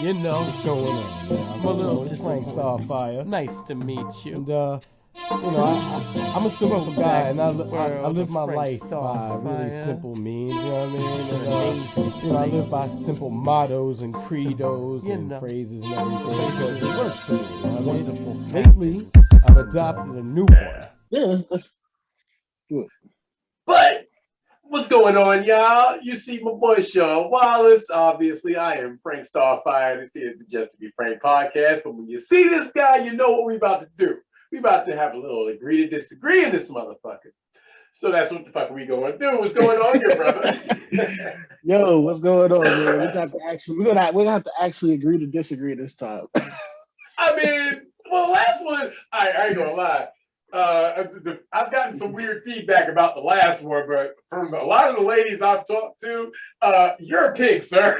You know, What's going on, man? I'm a little It's Frank disappointed. Starfire. Nice to meet you. And, I'm a simple Welcome guy, back and to I, the I world live of my Frank life by really Starfire. simple means, you know what I mean? It's an And, amazing I live by place. simple mottos and credos You and know, phrases and it's a everything place because where it works for me, you know what I mean? wonderful Lately, happens. I've adopted a new one. Yeah, let's do it. But what's going on, y'all? You see my boy Shaun Wallace. Obviously, I am Frank Starfire. This is the Just to Be Frank podcast. But when you see this guy, you know what we about to do. We about to have a little agree to disagree in this motherfucker. So that's what the fuck we going to do. What's going on here, brother? Yo, what's going on, man? We're gonna have to actually agree to disagree this time. I mean, well, last one, I ain't gonna lie. I've gotten some weird feedback about the last one, but from a lot of the ladies I've talked to, you're a pig, sir.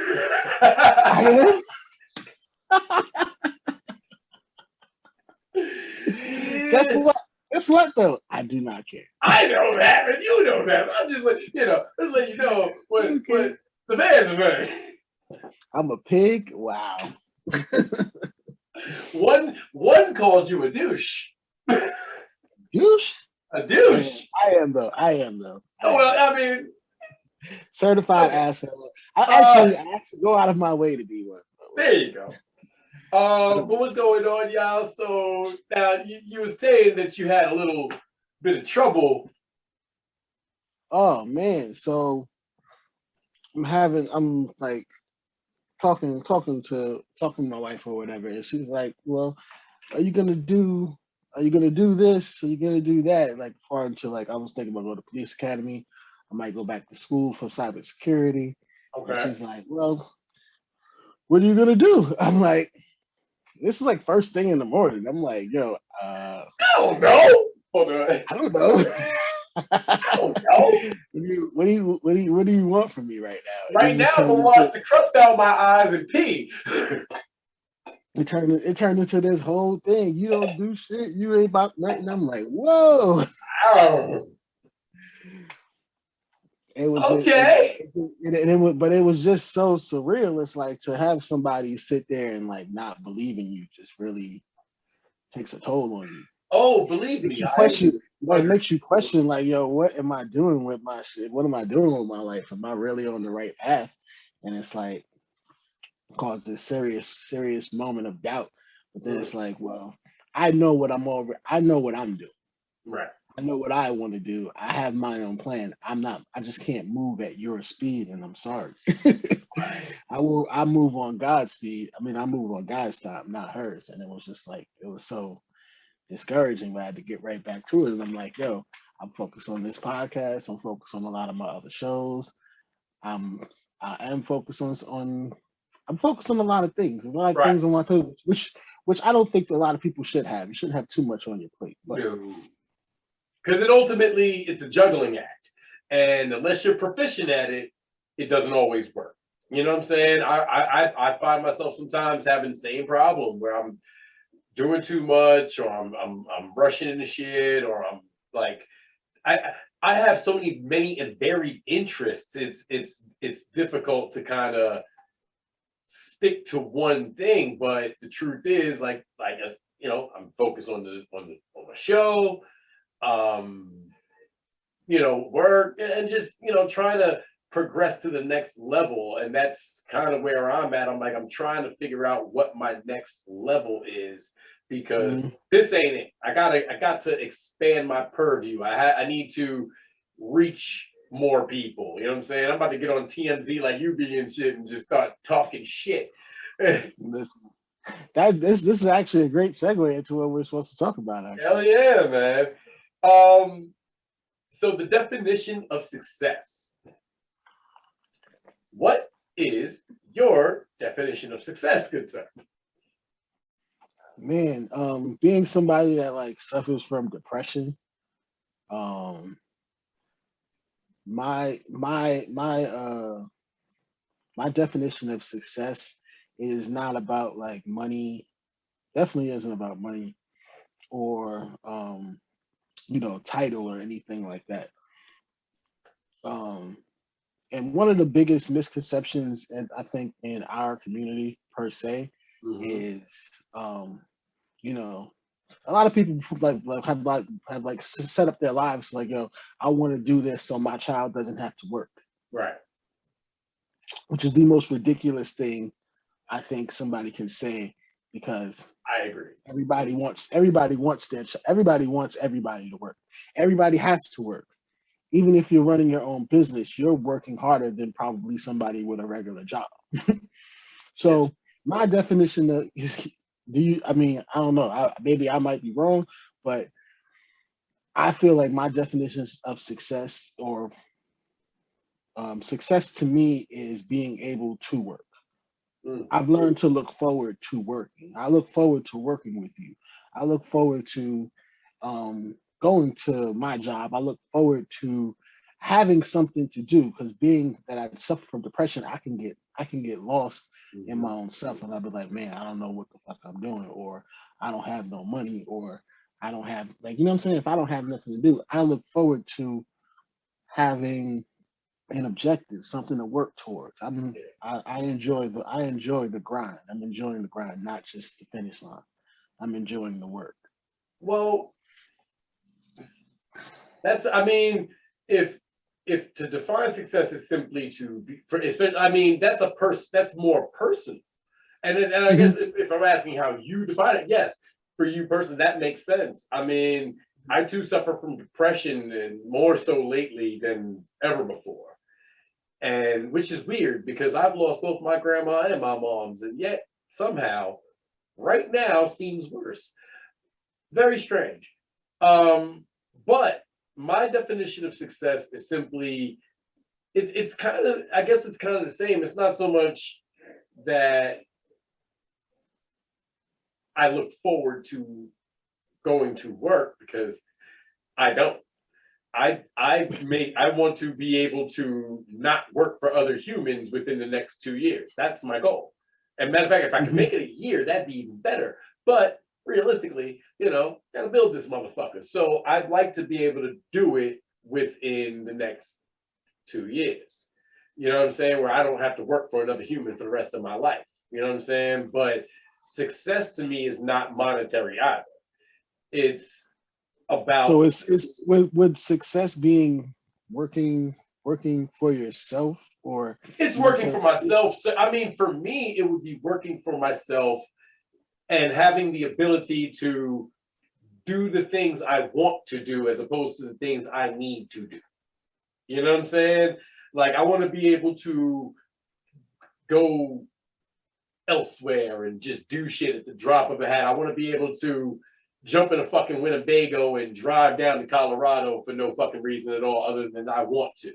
I am? Guess what? Guess what though? I do not care. I know that, and you know that. I'm just like, just let you know what the fans are saying. I'm a pig. Wow. One called you a douche. Douche? A douche. I am though. Oh well, I mean, Certified okay. asshole. I actually go out of my way to be one. There you go. But what's going on, y'all? So now you were saying that you had a little bit of trouble. Oh man, so I'm like talking to my wife or whatever, and she's like, "Well, are you gonna do this? Are you gonna do that?" Like far into like I was thinking about going to police academy. I might go back to school for cybersecurity. And Okay. she's like, "Well, what are you gonna do?" I'm like, "This is like first thing in the morning." I'm like, "Yo, I don't know. Hold on. I don't know." I don't know. What do you want from me right now? Right now, I'm gonna wash the crust out of my eyes and pee. It turned into this whole thing. You don't do shit. You ain't about nothing. I'm like, whoa. Oh, It was okay. but it was just so surreal. It's like to have somebody sit there and like not believe in you just really takes a toll on you. Oh, believe Makes me, you I question. It makes you question, like, yo, what am I doing with my shit? What am I doing with my life? Am I really on the right path? And it's like caused this serious moment of doubt. But then it's like, well, I know what I'm doing. right. I know what I want to do. I have my own plan. I just can't move at your speed, and I'm sorry. I move on God's speed. I mean, I move on God's time, not hers. And it was just like, it was so discouraging, but I had to get right back to it. And I'm like, yo, I'm focused on this podcast. I'm focused on a lot of my other shows. I'm I am focused on I'm focused on a lot of things. There's a lot of Right. things on my plate, which I don't think a lot of people should have. You shouldn't have too much on your plate. But No. Because it's a juggling act, and unless you're proficient at it, it doesn't always work. You know what I'm saying? I find myself sometimes having the same problem where I'm doing too much, or I'm rushing into shit, or I'm like I I have so many and varied interests. It's difficult to kind of stick to one thing. But the truth is, like as I'm focused on the show, um, work, and just trying to progress to the next level. And that's kind of where I'm at. I'm trying to figure out what my next level is, because mhm. this ain't it. I got to expand my purview. I need to reach more people. You know what I'm saying? I'm about to get on TMZ like you be and shit and just start talking shit. Listen, this is actually a great segue into what we're supposed to talk about. Hell Actually, yeah, man. Um, so the definition of success. What is your definition of success, good sir? man, being somebody that like suffers from depression, um, my my my my definition of success is not about like money. Definitely isn't about money or title or anything like that. Um, and one of the biggest misconceptions, and I think in our community per se Mhm. is, you know, a lot of people have set up their lives like, yo, I want to do this so my child doesn't have to work, Right. which is the most ridiculous thing I think somebody can say, because I agree. everybody wants everybody to work. Everybody has to work. Even if you're running your own business, you're working harder than probably somebody with a regular job. So my definition of I mean, I don't know, maybe I might be wrong, but I feel like my definitions of success, or success to me, is being able to work. Mm. I've learned to look forward to working. I look forward to working with you. I look forward to going to my job. I look forward to having something to do, because being that I suffer from depression, I can get lost in my own self, and I'll be like, man, I don't know what the fuck I'm doing, or I don't have no money, or I don't have, like, you know what I'm saying? If I don't have nothing to do, I look forward to having an objective, something to work towards. I enjoy the grind. I'm enjoying the grind, not just the finish line. I'm enjoying the work. Well, I mean, if to define success is simply to be, I mean, that's more personal. And I guess if I'm asking how you define it, yes, for you personally, that makes sense. I mean, I too suffer from depression, and more so lately than ever before. And which is weird, because I've lost both my grandma and my mom's, and yet somehow right now seems worse. Very strange. But my definition of success is simply, it's kind of, I guess it's kind of the same. It's not so much that I look forward to going to work, because I don't. I want to be able to not work for other humans within the next 2 years. That's my goal. And matter of fact, if I can make it a year, that'd be even better. But realistically, gotta build this motherfucker. So I'd like to be able to do it within the next 2 years. You know what I'm saying? Where I don't have to work for another human for the rest of my life. You know what I'm saying? But success to me is not monetary either. It's about, So it's would success being working for yourself, or it's working for myself. So I mean, for me, it would be working for myself and having the ability to do the things I want to do as opposed to the things I need to do. You know what I'm saying? Like, I want to be able to go elsewhere and just do shit at the drop of a hat. I want to be able to jump in a fucking Winnebago and drive down to Colorado for no fucking reason at all, other than I want to.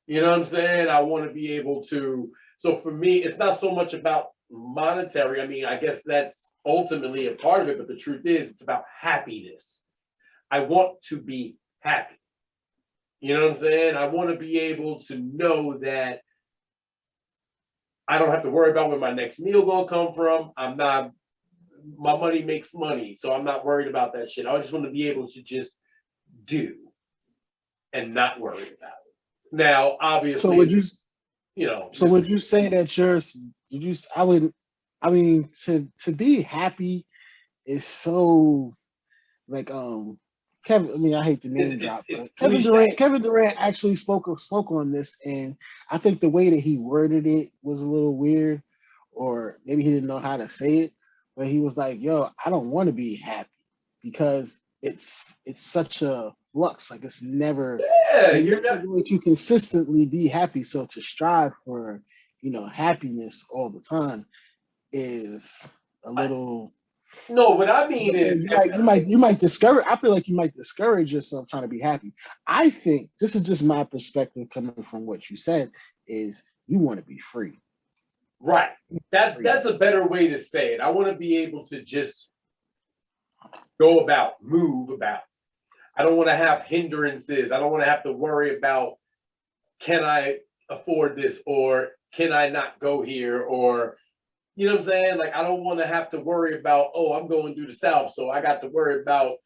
You know what I'm saying? I want to be able to. So for me, it's not so much about monetary. I mean, I guess that's ultimately a part of it, but the truth is, it's about happiness. I want to be happy. You know what I'm saying? I want to be able to know that I don't have to worry about where my next meal gonna come from. My money makes money, so I'm not worried about that shit. I just want to be able to just do and not worry about it. Now, obviously, so would you So would you say that I mean, to be happy is so, like, Kevin, I mean, I hate the name drop, but Kevin Durant actually spoke on this, and I think the way that he worded it was a little weird, or maybe he didn't know how to say it, but he was like, yo, I don't want to be happy, because it's such a flux. Like, it's never, you're never going to consistently be happy. So to strive for, happiness all the time is a little. No, what I mean is, you might discourage. I feel like you might discourage yourself trying to be happy. I think this is just my perspective coming from what you said, is you want to be free. Right. That's a better way to say it. I want to be able to just move about. I don't want to have hindrances. I don't want to have to worry about, can I afford this, or can I not go here, or, you know what I'm saying? Like, I don't want to have to worry about, oh, I'm going through the South, so I got to worry about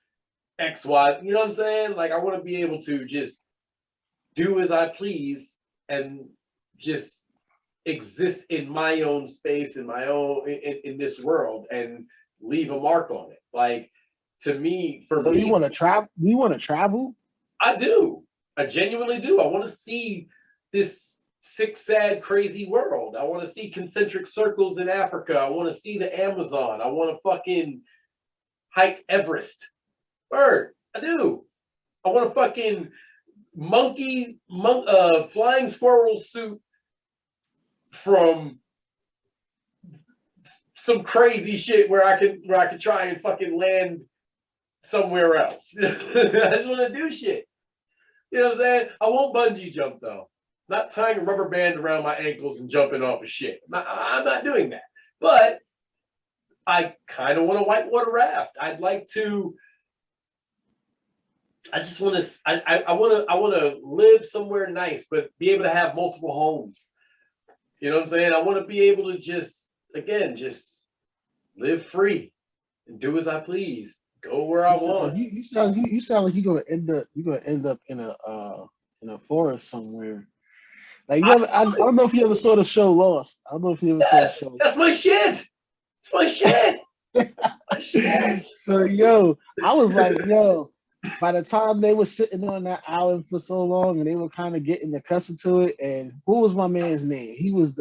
X, Y. You know what I'm saying? Like, I want to be able to just do as I please and just exist in my own space, in my own in this world, and leave a mark on it. Like, to me, for So me, you want to travel? Do you want to travel? I do. I genuinely do. I want to see this sick, sad, crazy world. I want to see concentric circles in Africa. I want to see the Amazon. I want to fucking hike Everest. Bird, I do. I want a fucking flying squirrel suit from some crazy shit where I can try and fucking land somewhere else. I just want to do shit. You know what I'm saying? I won't bungee jump though. Not tying a rubber band around my ankles and jumping off of shit. I'm not doing that. But I kind of want a whitewater raft. I'd like to. I just want to. I want to live somewhere nice, but be able to have multiple homes. You know what I'm saying? I want to be able to just live free and do as I please. Go where I want. You sound like you're gonna end up in a forest somewhere. Like I don't know if you ever saw the show Lost. I don't know if you ever saw the show. That's my shit. It's my shit. My shit. So I was like, by the time they were sitting on that island for so long and they were kind of getting accustomed to it, and who was my man's name? It was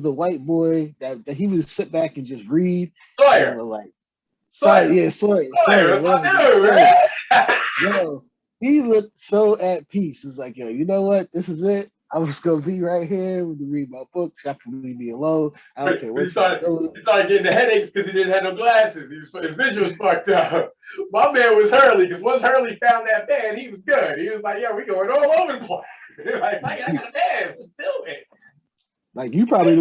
the white boy that he would sit back and just read. Sawyer. And like Sawyer. Sawyer. He looked so at peace. It's like, you know what? This is it. I was gonna be right here to read my books. I can leave me alone. I don't care what he started getting the headaches because he didn't have no glasses. His vision was fucked up. My man was Hurley, because once Hurley found that band, he was good. He was like, we going all over the place. Like, I got a band, but still, man. Like, you probably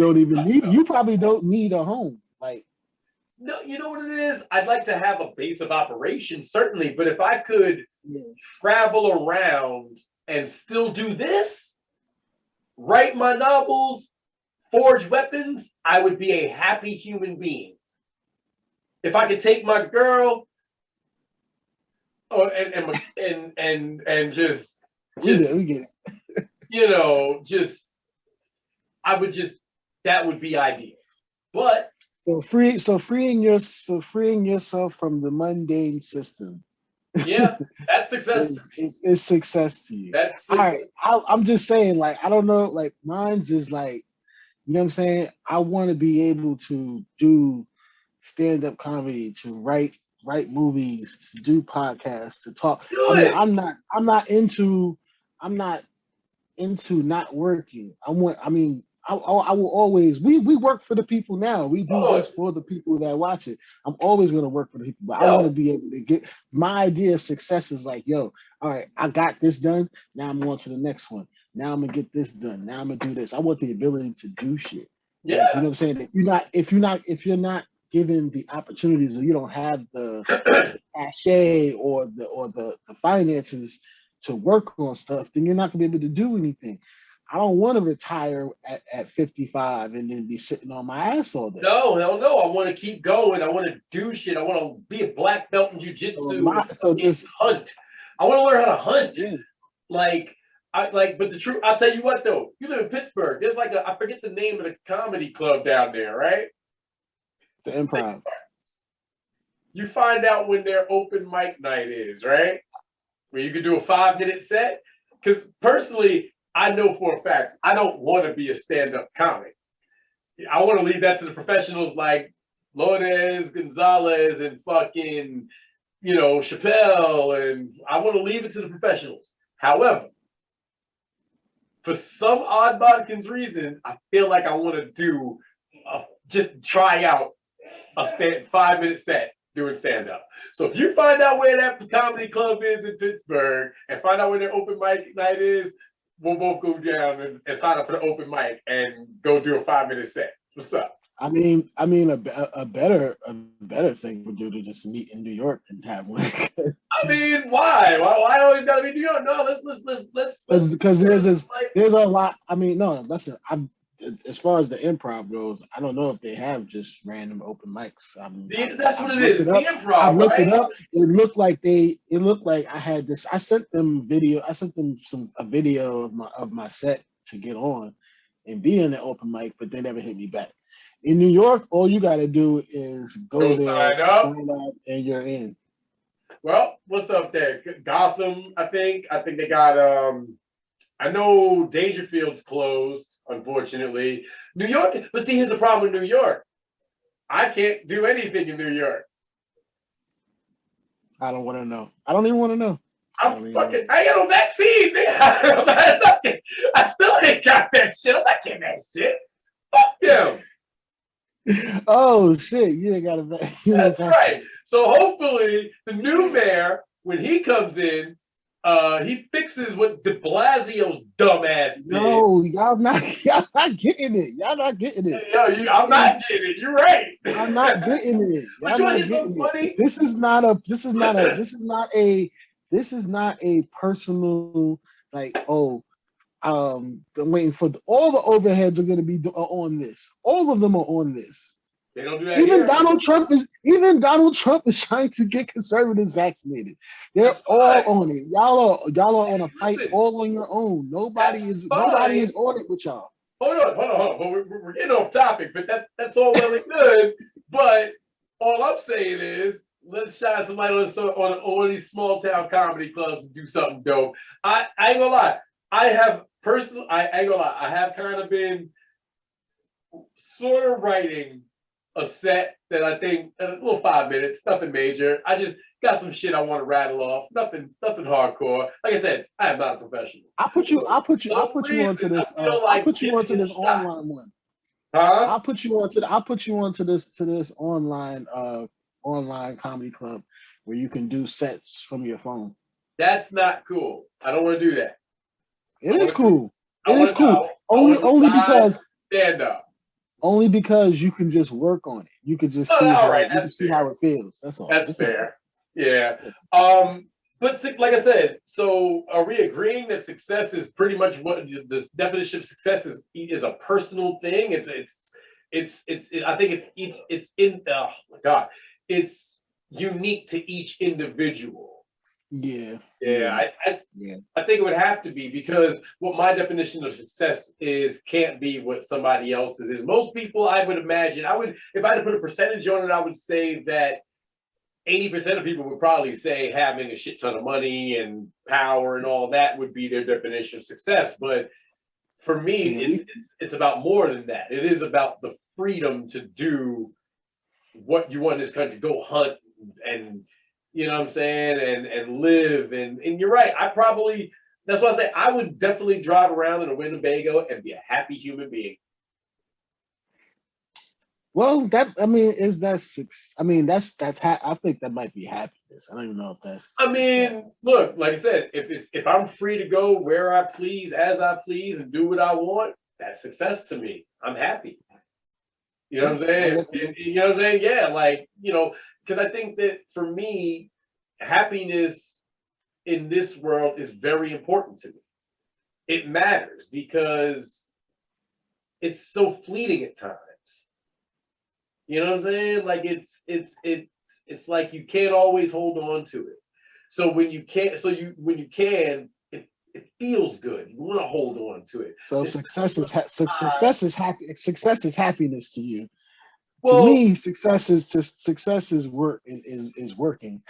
don't need a home. Like, no, you know what it is? I'd like to have a base of operations, certainly, but if I could travel around and still do this, write my novels, forge weapons, I would be a happy human being. If I could take my girl, and just we get it. I would just, that would be ideal. But freeing yourself from the mundane system. Yeah, that's success. It's success to you. That's all right. I'm just saying, like, I don't know, like, mine's is like, you know what I'm saying? I want to be able to do stand-up comedy, to write movies, to do podcasts, to talk. I mean, I'm not into not working. I will always, we work for the people now. We do this for the people that watch it. I'm always going to work for the people, but I want to be able to get, my idea of success is like, all right, I got this done. Now I'm on to the next one. Now I'm going to get this done. Now I'm going to do this. I want the ability to do shit. Yeah. Like, you know what I'm saying? If you're not given the opportunities, or you don't have the cachet or the finances to work on stuff, then you're not going to be able to do anything. I don't want to retire at 55 and then be sitting on my ass all day. No, hell no. I want to keep going. I want to do shit. I want to be a black belt in jiu-jitsu. Hunt. I want to learn how to hunt. Yeah. But the truth, I'll tell you what though. You live in Pittsburgh. There's like I forget the name of the comedy club down there, right? The Improv. You find out when their open mic night is, right? Where you can do a 5-minute set. Because personally, I know for a fact, I don't want to be a stand-up comic. I want to leave that to the professionals like Lourdes, Gonzalez, and fucking, Chappelle. And I want to leave it to the professionals. However, for some odd bodkins reason, I feel like I want to do, just try out a 5-minute set doing stand-up. So if you find out where that comedy club is in Pittsburgh and find out where their open mic night is, we'll both go down and sign up for the open mic and go do a 5-minute set. What's up? I mean, a better thing would do to just meet in New York and have one. I mean, why? Why always gotta be New York? No, let's because there's a lot. I mean, no, listen. As far as the improv goes, I don't know if they have just random open mics. That's what it is. The improv. I looked it up. It looked like I had this. I sent them a video of my set to get on, and be in the open mic, but they never hit me back. In New York, all you got to do is go there, sign up, and you're in. Well, what's up there? Gotham, I think. I think they got I know Dangerfield's closed, unfortunately. New York, but see, here's the problem with New York. I can't do anything in New York. I don't want to know. I don't even want to know. I ain't got no vaccine, nigga. I still ain't got that shit. I'm not getting that shit. Fuck them. Oh shit! You ain't got a vaccine. That's right. So hopefully the new mayor, when he comes in, he fixes what De Blasio's dumbass did. No, y'all not getting it. Y'all not getting it. Yo, I'm not getting it. You're right. I'm not getting it. Y'all not getting it. This is not a personal, like, oh, I'm waiting for all the overheads are going to be on this. All of them are on this. They don't do that. Even Donald Trump is trying to get conservatives vaccinated. They're all on it. Y'all are on a fight all on your own. Nobody is on it with y'all. Hold on. We're getting off topic, but that's all well and good. But all I'm saying is, let's shine somebody on all these small town comedy clubs and do something dope. I ain't gonna lie. I ain't gonna lie. I have kind of been sort of writing a set that I think a little 5 minutes, nothing major. I just got some shit I want to rattle off. Nothing hardcore. Like I said, I am not a professional. I'll put you onto this. I'll put you onto this online one. Huh? I'll put you onto this online comedy club where you can do sets from your phone. That's not cool. I don't want to do that. It is cool. Only because stand up. Only because you can just work on it. You can just see how it feels. That's all. That's fair. Yeah. But like I said, so are we agreeing that success is pretty much what the definition of success is a personal thing? I think it's unique to each individual. Yeah. I think it would have to be, because what my definition of success is can't be what somebody else's is. Most people, I would imagine, if I had to put a percentage on it, I would say that 80% of people would probably say having a shit ton of money and power and all that would be their definition of success. But for me, it's about more than that. It is about the freedom to do what you want in this country, go hunt and you know what I'm saying, and live, and you're right. That's why I say I would definitely drive around in a Winnebago and be a happy human being. Well, I think that might be happiness. I don't even know if that's. Look, like I said, if I'm free to go where I please, as I please, and do what I want, that's success to me. I'm happy. You know what I'm saying? You know what I'm saying? Yeah, because I think that for me, happiness in this world is very important to me. It matters because it's so fleeting at times. You know what I'm saying? Like it's like you can't always hold on to it. So when you can, it feels good. You want to hold on to it. So success is happiness to you. Well, to me, success is working.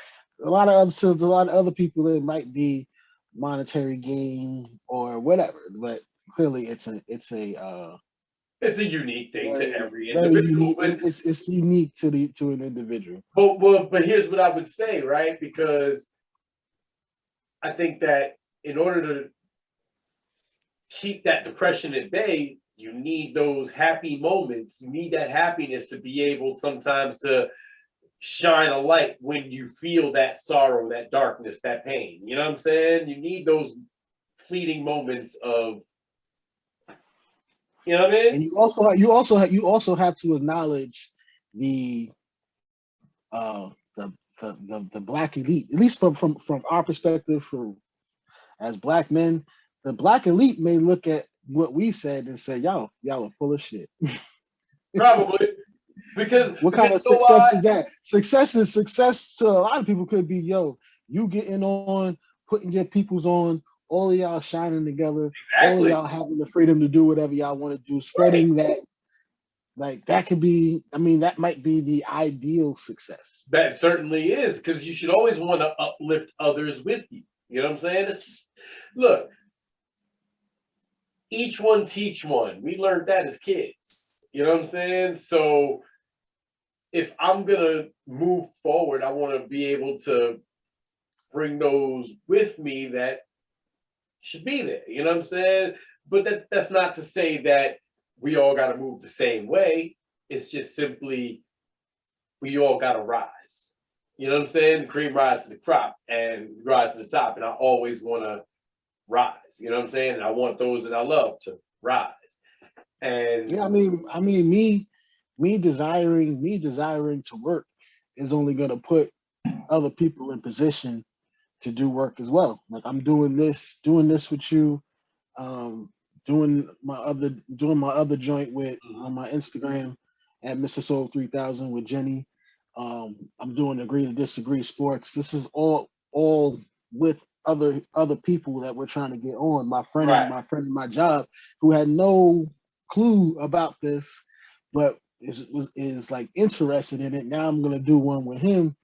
A lot of other people, it might be monetary gain or whatever, but clearly it's a unique thing to every individual. It's unique to an individual. But here's what I would say, right? Because I think that in order to keep that depression at bay, you need those happy moments. You need that happiness to be able sometimes to shine a light when you feel that sorrow, that darkness, that pain. You know what I'm saying? You need those fleeting moments of, you know what I mean? And you also have to acknowledge the black elite, at least from our perspective, as black men. The black elite may look at what we said and say, y'all are full of shit. Probably. Because what kind of success is that? Success to a lot of people could be, you getting on, putting your peoples on all of y'all shining together, all of Exactly. y'all having the freedom to do whatever y'all want to do, spreading that. Like that could be, I mean, that might be the ideal success. That certainly is, because you should always want to uplift others with you. You know what I'm saying? It's just, look, each one teach one. We learned that as kids. You know what I'm saying? So if I'm gonna move forward, I want to be able to bring those with me that should be there. You know what I'm saying? But that's not to say that we all got to move the same way. It's just simply we all got to rise. You know what I'm saying? The cream rise to the crop and rise to the top. And I always want to rise. You know what I'm saying? And I want those that I love to rise. And Yeah, me desiring to work is only going to put other people in position to do work as well. Like I'm doing this with you, um, doing my other joint with on my Instagram at Mr. Soul 3000 with Jenny. I'm doing Agree to Disagree Sports. This is all with other people that we're trying to get on. My friend in my job who had no clue about this, but is like interested in it. Now I'm gonna do one with him,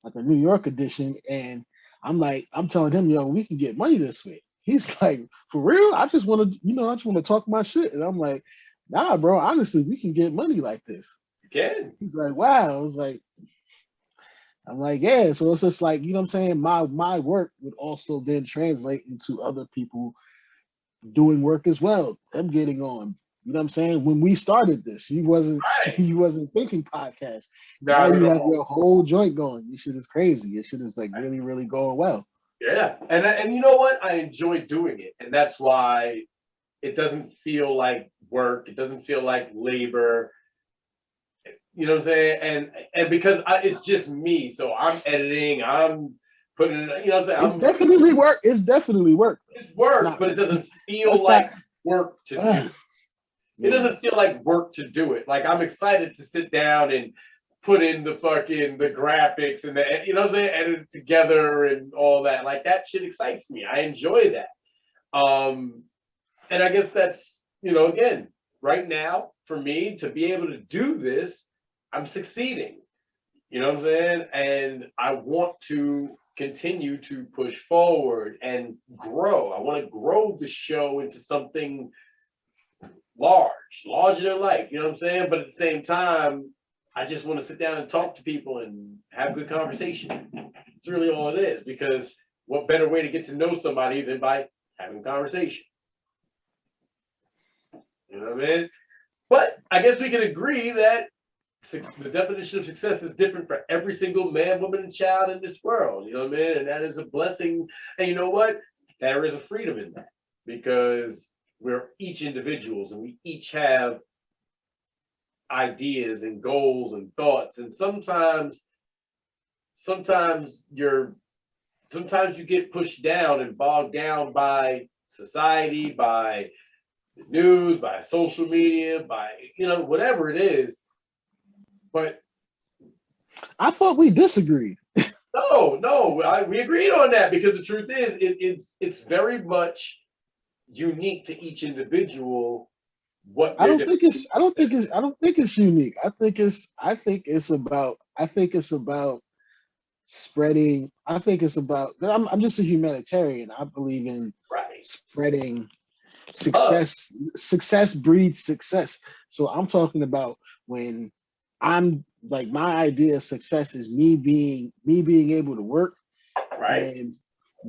like a New York edition, and I'm telling him, yo, we can get money this way. He's like, for real? I just want to talk my shit. And I'm like, nah, bro, honestly, we can get money like this. you can. He's like, wow. I'm like, yeah. So it's just like, you know what I'm saying? My work would also then translate into other people doing work as well. Them getting on. You know what I'm saying? When we started this, you wasn't thinking podcast. Now you have your whole joint going. Your shit is crazy. Your shit is like really, really going well. Yeah. And you know what? I enjoy doing it. And that's why it doesn't feel like work. It doesn't feel like labor. You know what I'm saying? And because it's just me. So I'm editing, I'm putting it, you know what I'm saying? It's definitely work. It's definitely work. It's work, but it doesn't feel like work to do. It doesn't feel like work to do it. Like I'm excited to sit down and put in the graphics and you know what I'm saying, edit it together and all that. Like that shit excites me. I enjoy that. And I guess that's, again, right now for me to be able to do this, I'm succeeding. You know what I'm saying? And I want to continue to push forward and grow. I want to grow the show into something larger than life, you know what I'm saying? But at the same time, I just want to sit down and talk to people and have good conversation. It's really all it is, because what better way to get to know somebody than by having conversation? You know what I mean? But I guess we can agree that the definition of success is different for every single man, woman, and child in this world. You know what I mean? And that is a blessing. And you know what? There is a freedom in that, because we're each individuals and we each have ideas and goals and thoughts. And sometimes you get pushed down and bogged down by society, by the news, by social media, by whatever it is. But I thought we disagreed. No, we agreed on that, because the truth is it's very much unique to each individual. I don't think it's unique. I think it's about spreading. I'm just a humanitarian. I believe in spreading success. Success breeds success. So I'm talking about when I'm like, my idea of success is me being able to work and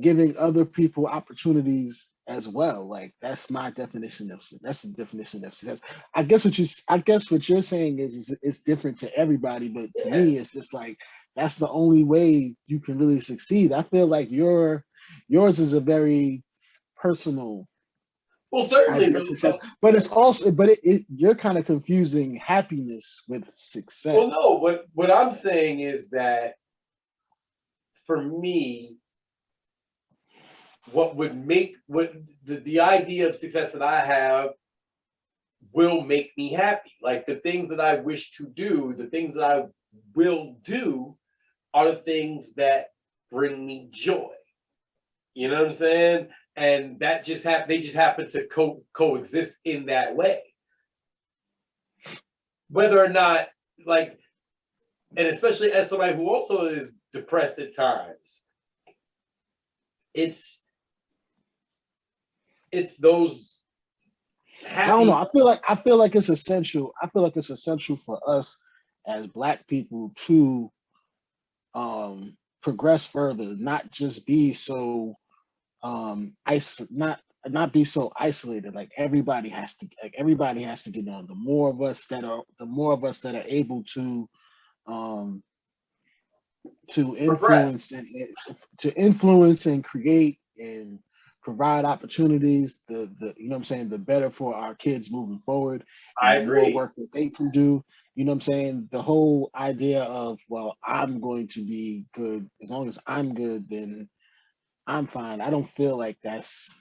giving other people opportunities as well. Like that's the definition of success. I guess what you're saying is it's different to everybody, but to me it's just like that's the only way you can really succeed. I feel like yours is a very personal, well, certainly success, but it's also, you're kind of confusing happiness with success. Well, no, what I'm saying is that for me, what the idea of success that I have will make me happy. Like the things that I wish to do, the things that I will do are the things that bring me joy. You know what I'm saying? and that just they just happen to coexist in that way. Whether or not, like, and especially as somebody who also is depressed at times, it's those happy. I don't know. I feel like it's essential. I feel like it's essential for us as Black people to progress further, not just be so not be so isolated. Like everybody has to get on. The more of us that are able to influence and create and provide opportunities, the you know what I'm saying, the better for our kids moving forward. And I the agree. more work that they can do, you know what I'm saying, the whole idea of, well, I'm going to be good, as long as I'm good, then I'm fine. I don't feel like that's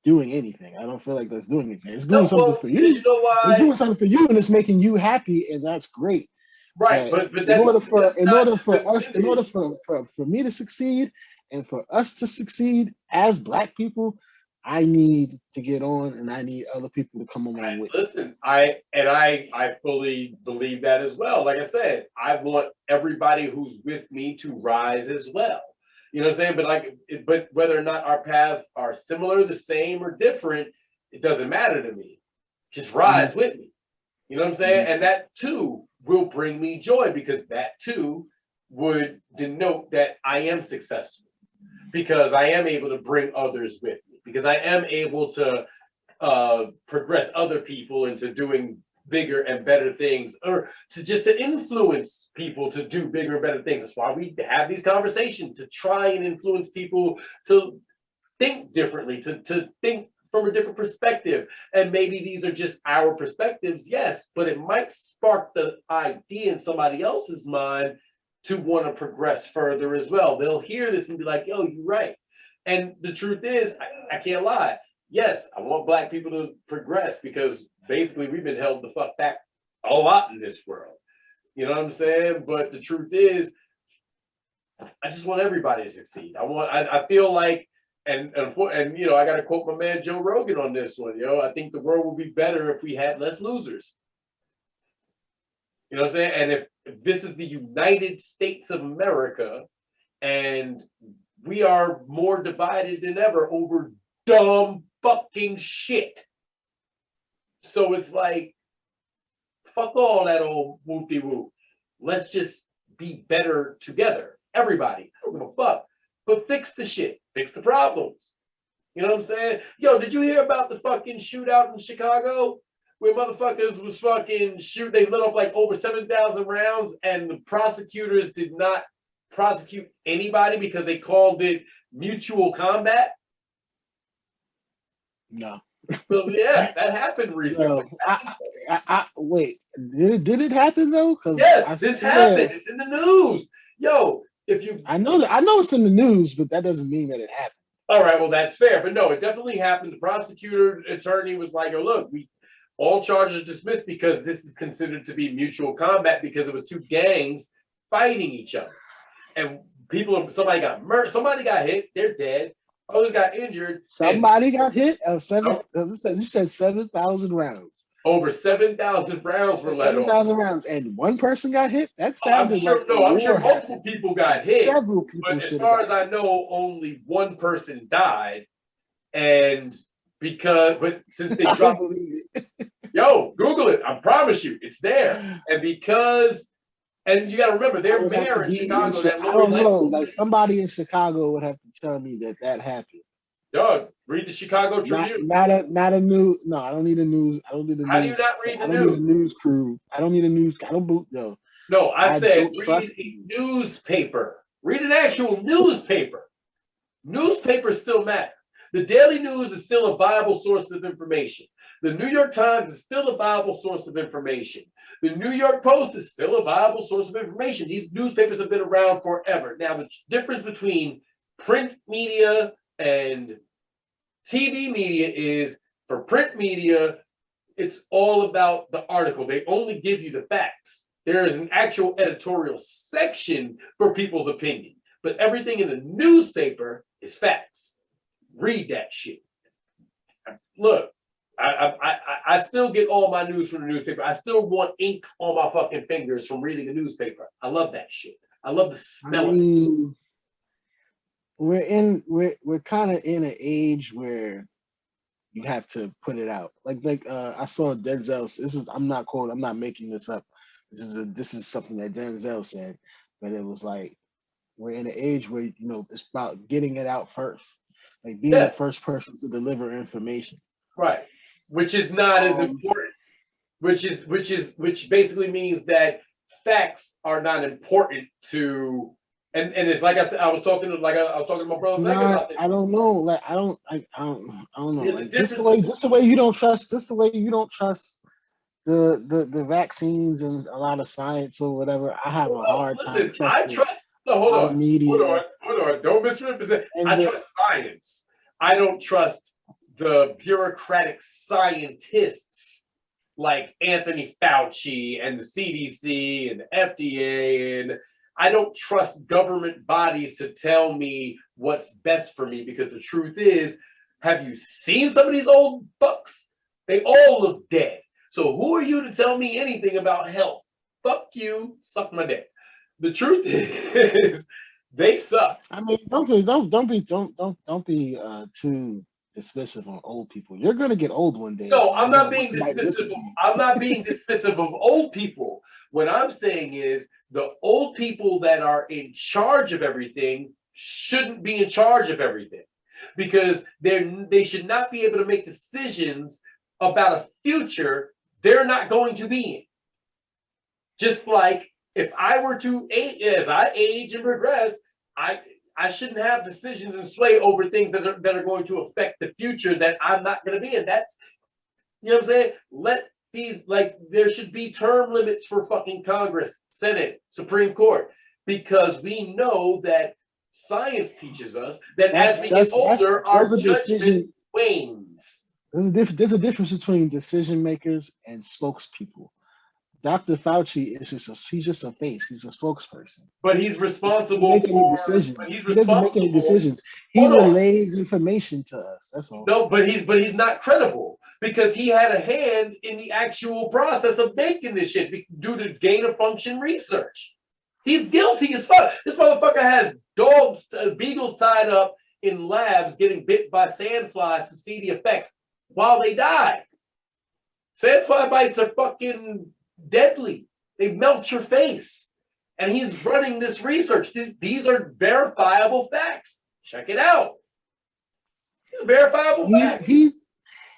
doing anything. I don't feel like that's doing anything. It's doing something for you. You know why? It's doing something for you, and it's making you happy, and that's great. Right, but in order for me to succeed and for us to succeed as Black people, I need to get on, and I need other people to come along with. Listen, I fully believe that as well. Like I said, I want everybody who's with me to rise as well. You know what I'm saying? But whether or not our paths are similar, the same, or different, it doesn't matter to me. Just rise with me. You know what I'm saying? And that too will bring me joy, because that too would denote that I am successful, because I am able to bring others with me, because I am able to progress other people into doing bigger and better things, or to influence people to do bigger and better things. That's why we have these conversations, to try and influence people to think differently, to think from a different perspective. And maybe these are just our perspectives, yes, but it might spark the idea in somebody else's mind to want to progress further as well. They'll hear this and be like, yo, you're right. And the truth is, I can't lie. Yes, I want Black people to progress, because basically we've been held the fuck back a lot in this world. You know what I'm saying? But the truth is, I just want everybody to succeed. I feel like, and you know, I got to quote my man Joe Rogan on this one. You know, I think the world would be better if we had less losers. You know what I'm saying? And if this is the United States of America, and we are more divided than ever over dumb fucking shit. So it's like, fuck all that old whoop-de-whoop. Let's just be better together. Everybody. I don't give a fuck. But fix the shit. Fix the problems. You know what I'm saying? Yo, did you hear about the fucking shootout in Chicago? Where motherfuckers was fucking they lit off like over 7,000 rounds, and the prosecutors did not prosecute anybody because they called it mutual combat? No. So yeah, that happened recently. Wait, did it happen though? Yes, this happened. It's in the news. Yo, I know it's in the news, but that doesn't mean that it happened. All right, well, that's fair. But no, it definitely happened. The prosecutor attorney was like, oh, look, all charges are dismissed because this is considered to be mutual combat, because it was two gangs fighting each other. And somebody got murdered, somebody got hit, they're dead. Others got injured. Somebody got hit. You said 7,000 rounds. Over 7,000 rounds were let off. 7,000 rounds, and one person got hit. That sounded I'm sure multiple people got hit. Several people. But as far as I know, only one person died. And since they dropped, yo, Google it. I promise you, it's there. And you got to remember, their mayor in Chicago. I don't know. Like somebody in Chicago would have to tell me that happened. Dog, read the Chicago Tribune. Not a news. No, I don't need a news. I don't need a news. How do you not read the news? I don't need a news crew. I don't need a news. I don't boot though. No, I said read a newspaper. Read an actual newspaper. Newspapers still matter. The Daily News is still a viable source of information. The New York Times is still a viable source of information. The New York Post is still a viable source of information. These newspapers have been around forever. Now, the difference between print media and TV media is, for print media, it's all about the article. They only give you the facts. There is an actual editorial section for people's opinion. But everything in the newspaper It's facts. Read that shit. Look, I still get all my news from the newspaper. I still want ink on my fucking fingers from reading a newspaper. I love that shit. I love the smell of it. We're kind of in an age where you have to put it out. I saw Denzel. I'm not making this up. This is something that Denzel said, but it was like we're in an age where it's about getting it out first, like being the first person to deliver information. Right, which is not as important. Which basically means that facts are not important to. And it's like I said, I was talking to my brother about this. I don't know. I don't know. Like just the way you don't trust the vaccines and a lot of science or whatever. I have a hard time trusting. Hold on. Don't misrepresent. I trust science. I don't trust the bureaucratic scientists like Anthony Fauci and the CDC and the FDA, and I don't trust government bodies to tell me what's best for me, because the truth is, have you seen some of these old fucks? They all look dead. So who are you to tell me anything about health? Fuck you, suck my dick. The truth is, they suck. I mean, don't be too dismissive on old people. You're gonna get old one day. No, I'm not being dismissive. I'm not being dismissive of old people. What I'm saying is the old people that are in charge of everything shouldn't be in charge of everything, because they should not be able to make decisions about a future they're not going to be in. Just like if I were to age, as I age and progress, I shouldn't have decisions and sway over things that are going to affect the future that I'm not going to be in. That's, you know what I'm saying? Let these, like, there should be term limits for fucking Congress, Senate, Supreme Court, because we know that science teaches us that as we get older, our judgment wanes. There's a difference between decision makers and spokespeople. Dr. Fauci he's just a face. He's a spokesperson. But he's responsible He doesn't make any decisions. He relays information to us. That's all. No, but he's not credible, because he had a hand in the actual process of making this shit due to gain of function research. He's guilty as fuck. This motherfucker has beagles tied up in labs getting bit by sandflies to see the effects while they die. Sandfly bites are fucking deadly. They melt your face. And he's running this research. These are verifiable facts. Check it out. These are verifiable facts.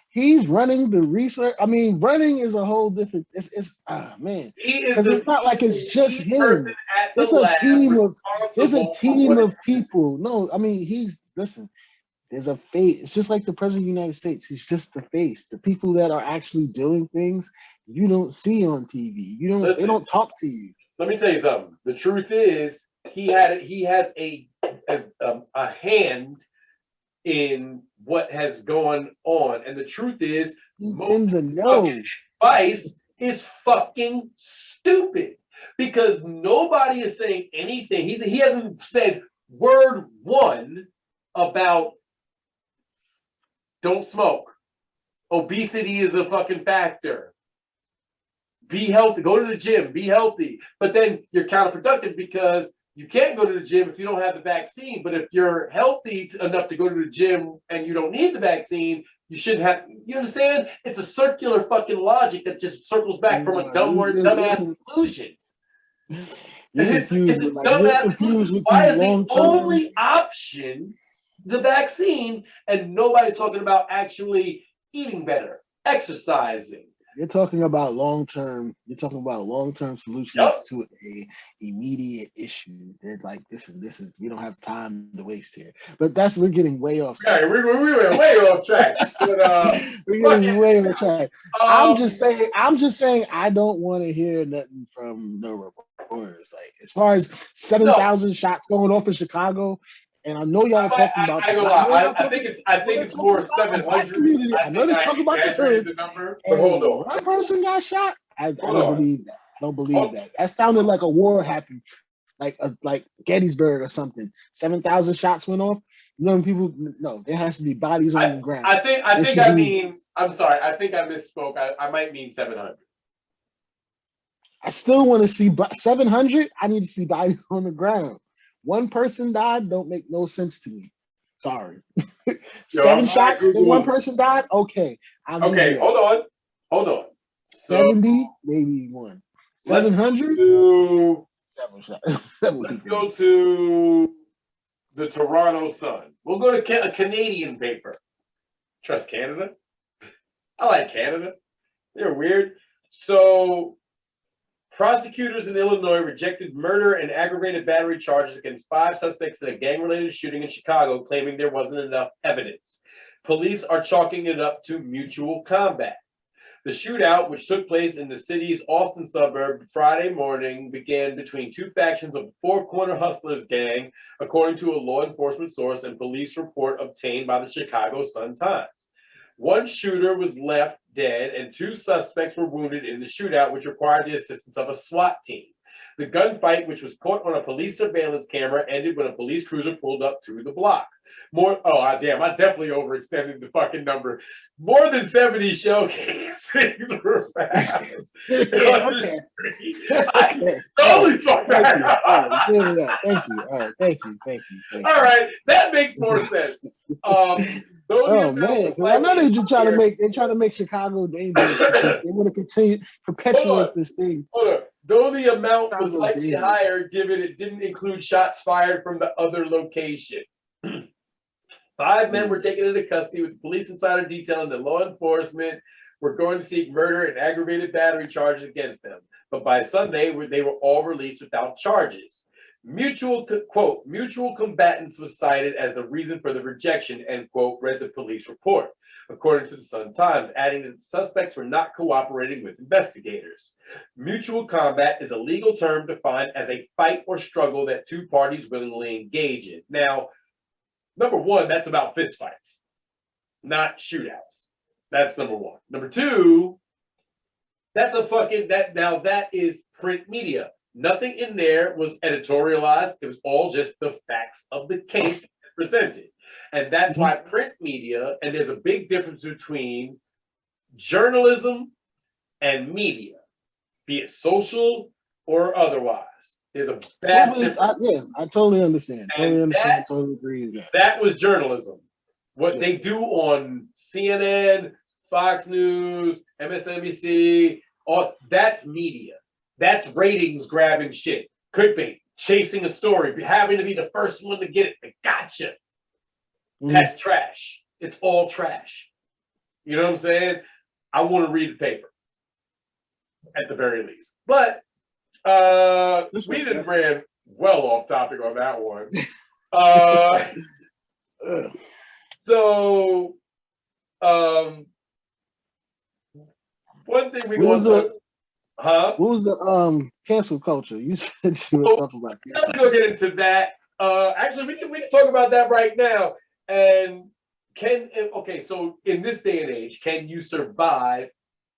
He's running the research. I mean, running is a whole different. Man, because it's not like it's just him. There's a team of people. No, I mean listen. There's a face. It's just like the president of the United States. He's just the face. The people that are actually doing things you don't see on TV. They don't talk to you. Let me tell you something. The truth is, he has a hand in what has gone on, and the truth is, he's in the know. Advice is fucking stupid, because nobody is saying anything. He hasn't said word one about don't smoke. Obesity is a fucking factor. Be healthy. Go to the gym. Be healthy. But then you're counterproductive, because you can't go to the gym if you don't have the vaccine. But if you're healthy enough to go to the gym and you don't need the vaccine, you should have. You understand? It's a circular fucking logic that just circles back from a dumbass conclusion. You're confused with why is the only option the vaccine, and nobody's talking about actually eating better, exercising? You're talking about long-term solutions to a immediate issue. They're like, this is we don't have time to waste here. But we're getting way off track. Yeah, we were way off track. But, we're getting way off track. I'm just saying I don't want to hear nothing from no reporters. Like, as far as 7,000 shots going off in Chicago, and I know y'all are talking about. I think it's more 700. I know they talk about the hood. But hold on. One person got shot. I don't believe that. I don't believe that. That sounded like a war happened, like Gettysburg or something. 7,000 shots went off. young people. No, there has to be bodies on the ground. I think I'm sorry. I think I misspoke. I might mean 700. I still want to see 700. I need to see bodies on the ground. One person died. Don't make no sense to me. Sorry. Seven shots and one person died. Okay. Okay. Hold on. So 70, maybe one. 700. Let's go to the Toronto Sun. We'll go to a Canadian paper. Trust Canada. I like Canada. They're weird. So, prosecutors in Illinois rejected murder and aggravated battery charges against 5 suspects in a gang-related shooting in Chicago, claiming there wasn't enough evidence. Police are chalking it up to mutual combat. The shootout, which took place in the city's Austin suburb Friday morning, began between 2 factions of the Four Corner Hustlers gang, according to a law enforcement source and police report obtained by the Chicago Sun-Times. One shooter was left dead and 2 suspects were wounded in the shootout, which required the assistance of a SWAT team. The gunfight, which was caught on a police surveillance camera, ended when a police cruiser pulled up to the block. I definitely overextended the fucking number. More than 70 shell casings were found. Okay. Holy fuck! Thank you. All right, that makes more sense. Oh man, because I know they're just trying to make Chicago dangerous. They want to continue perpetuate this thing. Though the amount was likely higher, given it didn't include shots fired from the other location. 5 men were taken into custody with the police insider detailing that law enforcement were going to seek murder and aggravated battery charges against them. But by Sunday, they were all released without charges. Mutual combatants was cited as the reason for the rejection, end quote, read the police report, according to the Sun-Times, adding that the suspects were not cooperating with investigators. Mutual combat is a legal term defined as a fight or struggle that 2 parties willingly engage in. Now, number 1, that's about fistfights, not shootouts. That's number 1. Number 2, that is print media. Nothing in there was editorialized. It was all just the facts of the case presented. And that's why print media, and there's a big difference between journalism and media, be it social or otherwise. There's a vast difference. I totally understand. Totally agree with that. That was journalism. What they do on CNN, Fox News, MSNBC, that's media. That's ratings grabbing shit. Clickbait, chasing a story, having to be the first one to get it. Gotcha. That's trash. It's all trash. You know what I'm saying? I want to read the paper at the very least. But we just ran well off topic on that one. One thing we want to... What was the cancel culture? You said you were talking about that. I'm gonna get into that. Actually, we can talk about that right now. And so in this day and age, can you survive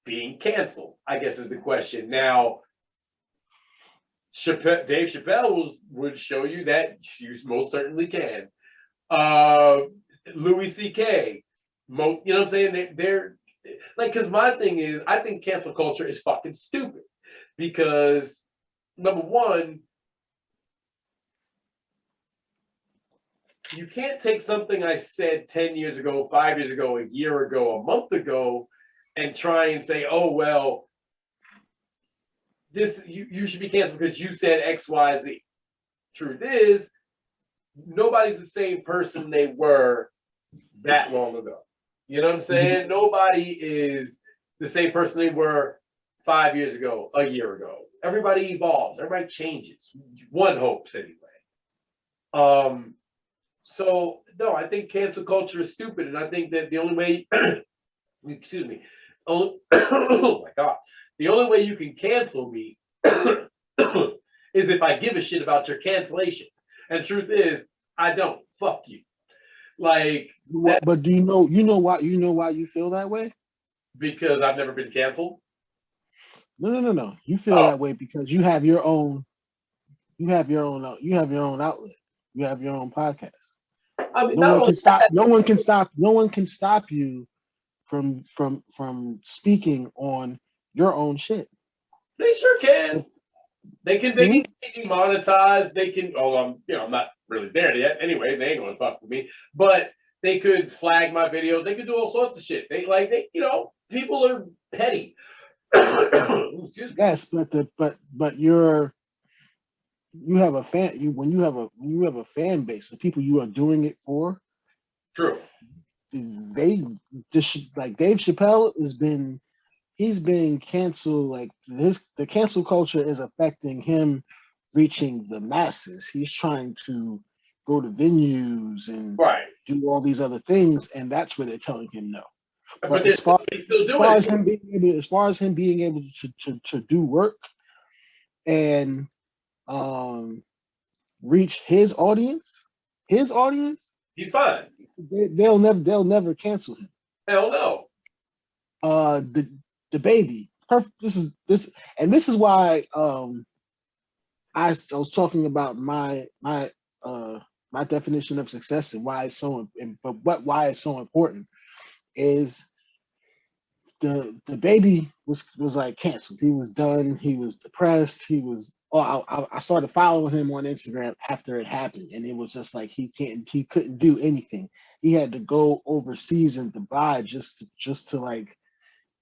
being canceled? I guess is the question. Now, Dave Chappelle would show you that you most certainly can. Louis C.K. You know what I'm saying? They're like, because my thing is, I think cancel culture is fucking stupid. Because, number 1, you can't take something I said 10 years ago, 5 years ago, a year ago, a month ago, and try and say, oh, well, you should be canceled because you said X, Y, Z. Truth is, nobody's the same person they were that long ago. You know what I'm saying? Nobody is the same person they were 5 years ago, a year ago. Everybody evolves. Everybody changes. One hopes anyway. So no, I think cancel culture is stupid, and I think that the only way, oh my God, the only way you can cancel me is if I give a shit about your cancellation. And the truth is, I don't. Fuck you. Like, but do you know why you feel that way? Because I've never been canceled. No. You feel that way because you have your own outlet. You have your own podcast. I mean, No not one only can stop. that, No one can stop. No one can stop you from speaking on your own shit. they sure can. They can Mhm. be demonetized. They can. Oh, I'm not really there yet. Anyway, they ain't gonna fuck with me. But they could flag my video. They could do all sorts of shit. People are petty. Excuse me. Yes, but you have a fan. When you have a fan base, the people you are doing it for, True. they just like Dave Chappelle he's been canceled. Like the cancel culture is affecting him reaching the masses. He's trying to go to venues and Right. do all these other things, and that's where they're telling him no. But But he's still doing it. as far as him being able to do work and reach his audience, He's fine. they'll never cancel him. Hell no. The baby. This is why I was talking about my definition of success and why it's so why it's so important is the baby was like canceled. He was done. He was depressed. He was. I started following him on Instagram after it happened, and it was just like he couldn't do anything. He had to go overseas in Dubai just to like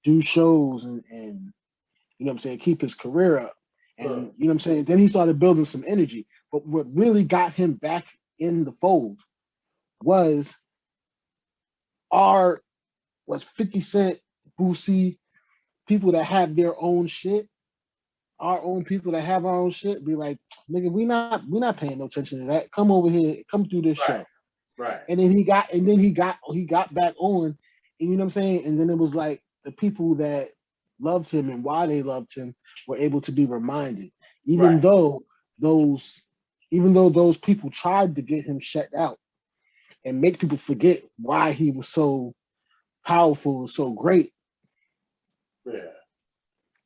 do shows and you know what I'm saying, keep his career up. And you know what I'm saying? Then he started building some energy. But what really got him back in the fold was 50 Cent, Boosie, people that have their own shit, our own people that have our own shit, be like, nigga, we not paying no attention to that. Come over here, come do this show. Right. And then he got back on, and you know what I'm saying? And then it was like the people that loved him and why they loved him were able to be reminded, even though those people tried to get him shut out and make people forget why he was so powerful and so great. Yeah.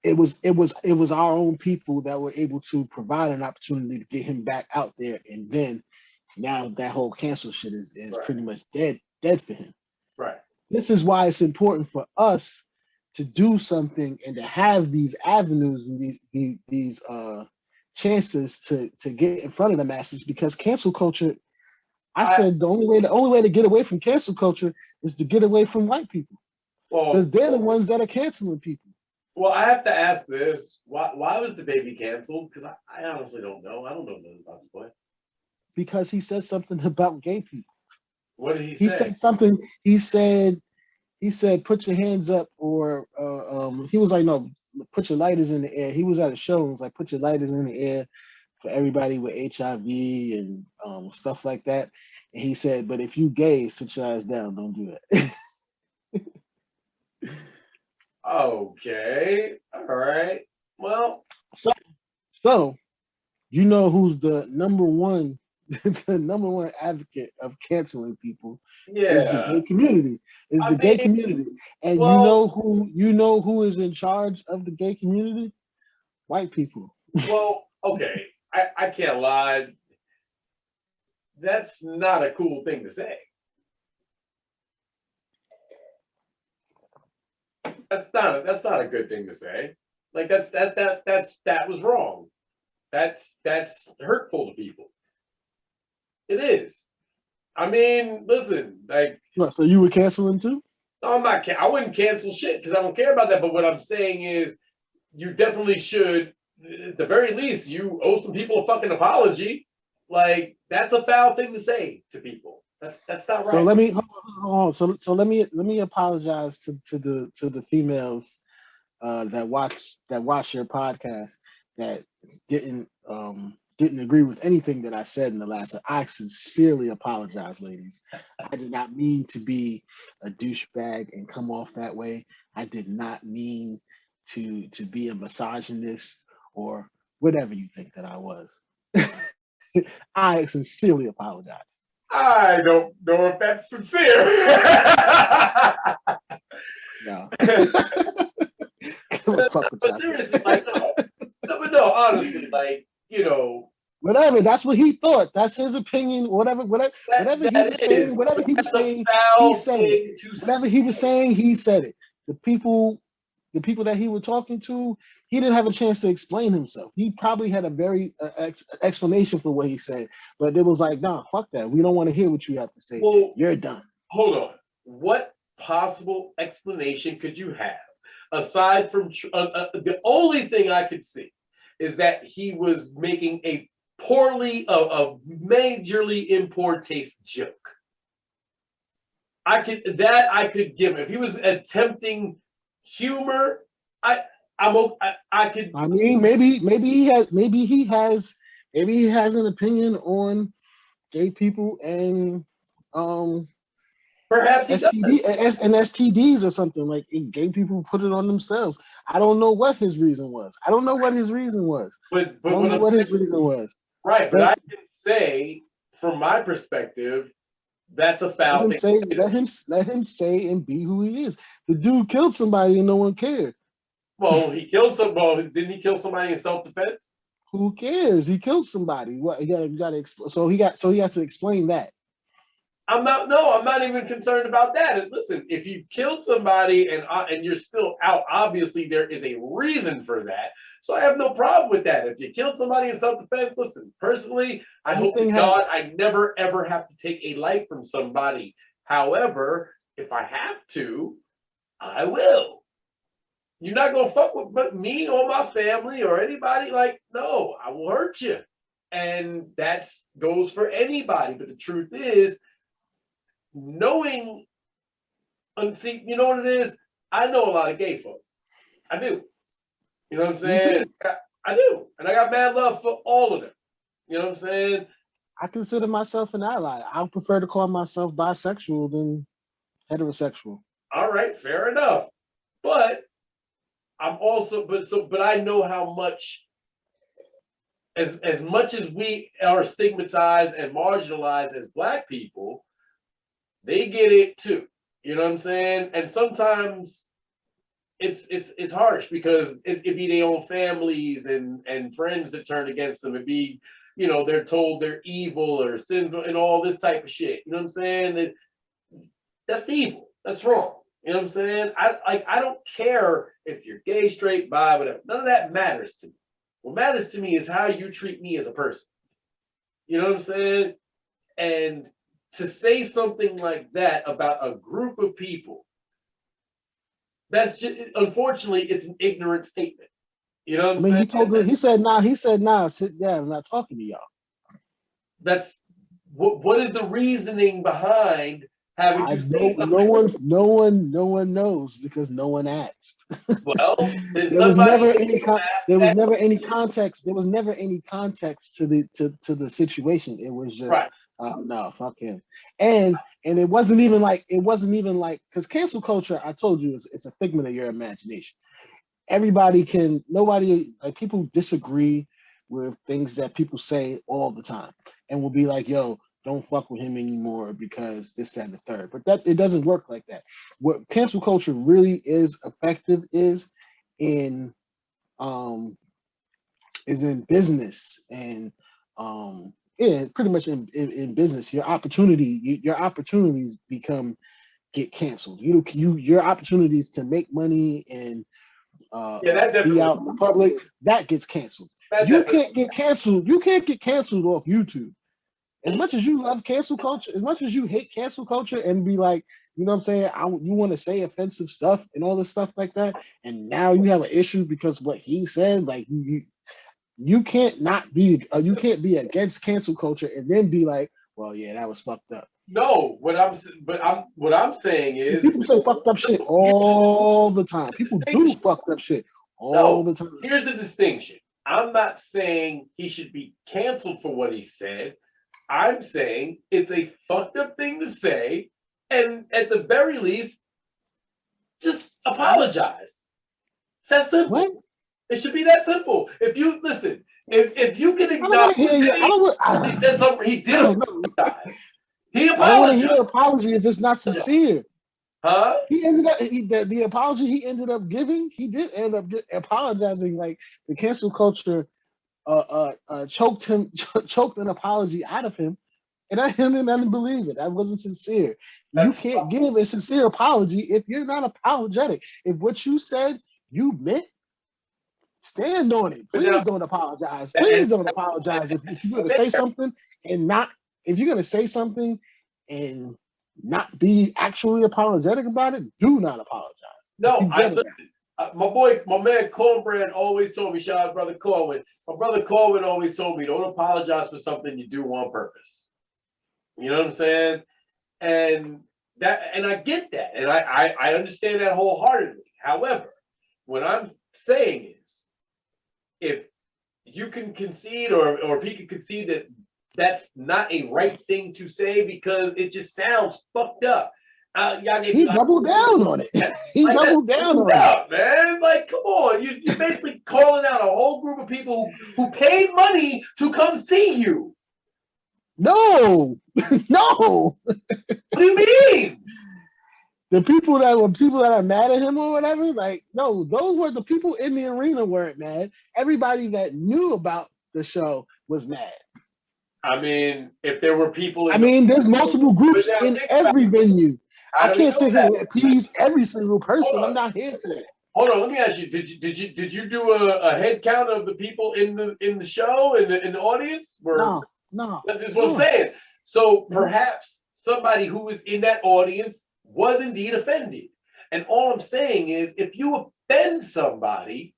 It was our own people that were able to provide an opportunity to get him back out there, and then now that whole cancel shit is pretty much dead for him. Right. This is why it's important for us to do something and to have these avenues and these chances to get in front of the masses, because cancel culture, I said the only way to get away from cancel culture is to get away from white people, because they're the ones that are canceling people. Well, I have to ask this: why was the baby canceled? Because I honestly don't know. I don't know nothing about the boy. Because he said something about gay people. What did he say? He said something. He said, put your hands up, or he was like, no, put your lighters in the air. He was at a show and was like, put your lighters in the air for everybody with HIV and stuff like that. And he said, but if you gay, sit your ass down. Don't do that. Okay. All right. Well. So you know who's the number one advocate of canceling people? Yeah. Is the gay community. Gay community. And you know who is in charge of the gay community? White people. Well, okay. I can't lie. That's not a cool thing to say. That's not a good thing to say. Like that was wrong. That's hurtful to people. It is. I mean, listen, like. What, so you were canceling too? No, I'm not. I wouldn't cancel shit because I don't care about that. But what I'm saying is, you definitely should. At the very least, you owe some people a fucking apology. Like, that's a foul thing to say to people. That's not right. So let me hold on. So let me apologize to the females that watch your podcast that didn't agree with anything that I said in the last. I sincerely apologize, ladies. I did not mean to be a douchebag and come off that way. I did not mean to be a misogynist or whatever you think that I was. I sincerely apologize. I don't know if that's sincere. No. But seriously, like, no, honestly, like, you know, Whatever. That's what he thought. That's his opinion. Whatever he was saying. Whatever he was That's a saying, he foul said it. thing to Whatever say. he was saying, he said it. The people that he was talking to, he didn't have a chance to explain himself. He probably had a very explanation for what he said, but it was like, nah, fuck that. We don't want to hear what you have to say. Well, You're done. hold on. What possible explanation could you have aside from the only thing I could see is that he was making a majorly in poor taste joke. I could give him if he was attempting humor. I could. I mean, maybe he has an opinion on gay people and Perhaps he does. STDs or something like gay people put it on themselves. I don't know what his reason was. But I don't know what his reason was. Right, but I can say, from my perspective, that's a foul thing. Let him say and be who he is. The dude killed somebody and no one cared. Well, he killed some. Well, didn't he kill somebody in self-defense? Who cares? He killed somebody. What he got to so he has to explain that. I'm not even concerned about that. Listen, if you killed somebody and you're still out, obviously there is a reason for that. So I have no problem with that. If you killed somebody in self-defense, listen, personally, I hope to God I never ever have to take a life from somebody. However, if I have to, I will. You're not gonna fuck with me or my family or anybody. Like, no, I will hurt you. And that goes for anybody. But the truth is, knowing, see, you know what it is? I know a lot of gay folk. I do. You know what I'm saying? I do. And I got mad love for all of them. You know what I'm saying? I consider myself an ally. I prefer to call myself bisexual than heterosexual. All right, fair enough. But I'm also, but I know how much, as much as we are stigmatized and marginalized as Black people, they get it too. You know what I'm saying? And sometimes it's harsh because it be their own families and friends that turn against them. It be, they're told they're evil or sinful and all this type of shit. You know what I'm saying? That's evil. That's wrong. You know what I'm saying? I don't care if you're gay, straight, bi, whatever. None of that matters to me. What matters to me is how you treat me as a person. You know what I'm saying? And to say something like that about a group of people, that's just, unfortunately, it's an ignorant statement. You know what I'm saying? He said, nah, sit down, I'm not talking to y'all. That's what is the reasoning behind having to say something? No one knows because no one asked. Well, there was never any context. There was never any context to the situation. It was just right. No, fuck him. And it wasn't even like because cancel culture, I told you, it's a figment of your imagination. People disagree with things that people say all the time and will be like, yo, don't fuck with him anymore because this, that, and the third. But it doesn't work like that. What cancel culture really is effective is in business and pretty much in business. Your opportunities get canceled. Your opportunities to make money and be out in the public, that gets canceled. You can't get canceled off YouTube. As much as you love cancel culture, as much as you hate cancel culture and be like, you know what I'm saying, you want to say offensive stuff and all this stuff like that, and now you have an issue because what he said, like you can't be against cancel culture and then be like, well, yeah, that was fucked up. No, what I'm saying is people say fucked up shit all the time. People do fucked up shit all the time. Here's the distinction. I'm not saying he should be canceled for what he said. I'm saying it's a fucked up thing to say, and at the very least, just apologize. It's that simple. What? It should be that simple. If you listen, if you can acknowledge he said something, he did apologize. He apologized. I don't want to hear an apology if it's not sincere. Huh? He ended up the apology he ended up giving. He did end up apologizing. Like the cancel culture choked an apology out of him, and I didn't believe it. I wasn't sincere. You can't give a sincere apology if you're not apologetic. If what you said you meant, stand on it. Please don't apologize. Please don't apologize if you're going to say something and not. If you're going to say something and not be actually apologetic about it, do not apologize. No, my man Cornbread always told me, shout out brother Corwin. My brother Corwin always told me, don't apologize for something you do on purpose. You know what I'm saying? And I get that, and I understand that wholeheartedly. However, what I'm saying is, if you can concede, or if he can concede that that's not a right thing to say because it just sounds fucked up. He doubled down on it. He doubled down on it, man. Like, come on, you're basically calling out a whole group of people who paid money to come see you. No. What do you mean? The people that are mad at him or whatever, like, no, those were the people in the arena weren't mad. Everybody that knew about the show was mad. I mean, if there were people, there's multiple groups in every venue. I can't sit here and appease every single person. I'm not here for that. Hold on, let me ask you: Did you do a head count of the people in the show in the audience? No. That's what I'm saying. So perhaps somebody who was in that audience was indeed offended. And all I'm saying is, if you offend somebody,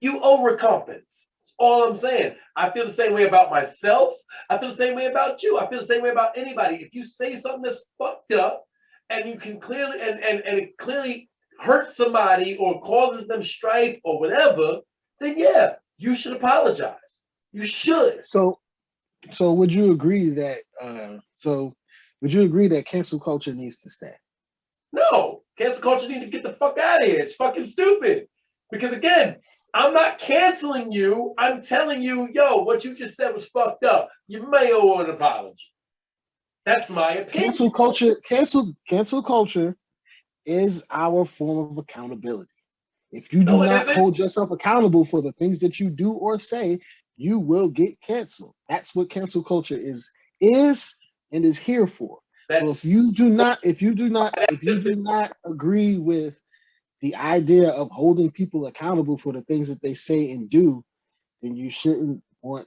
you overcompensate. All I'm saying. I feel the same way about myself. I feel the same way about you. I feel the same way about anybody. If you say something that's fucked up and you can clearly and it clearly hurts somebody or causes them strife or whatever, then yeah, you should apologize. You should. So would you agree that cancel culture needs to stay? No, cancel culture needs to get the fuck out of here. It's fucking stupid. Because again, I'm not canceling you. I'm telling you, yo, what you just said was fucked up. You may owe an apology. That's my opinion. Cancel culture is our form of accountability. If you do not hold yourself accountable for the things that you do or say, you will get canceled. That's what cancel culture is and is here for. So if you do not agree with the idea of holding people accountable for the things that they say and do, then you shouldn't mind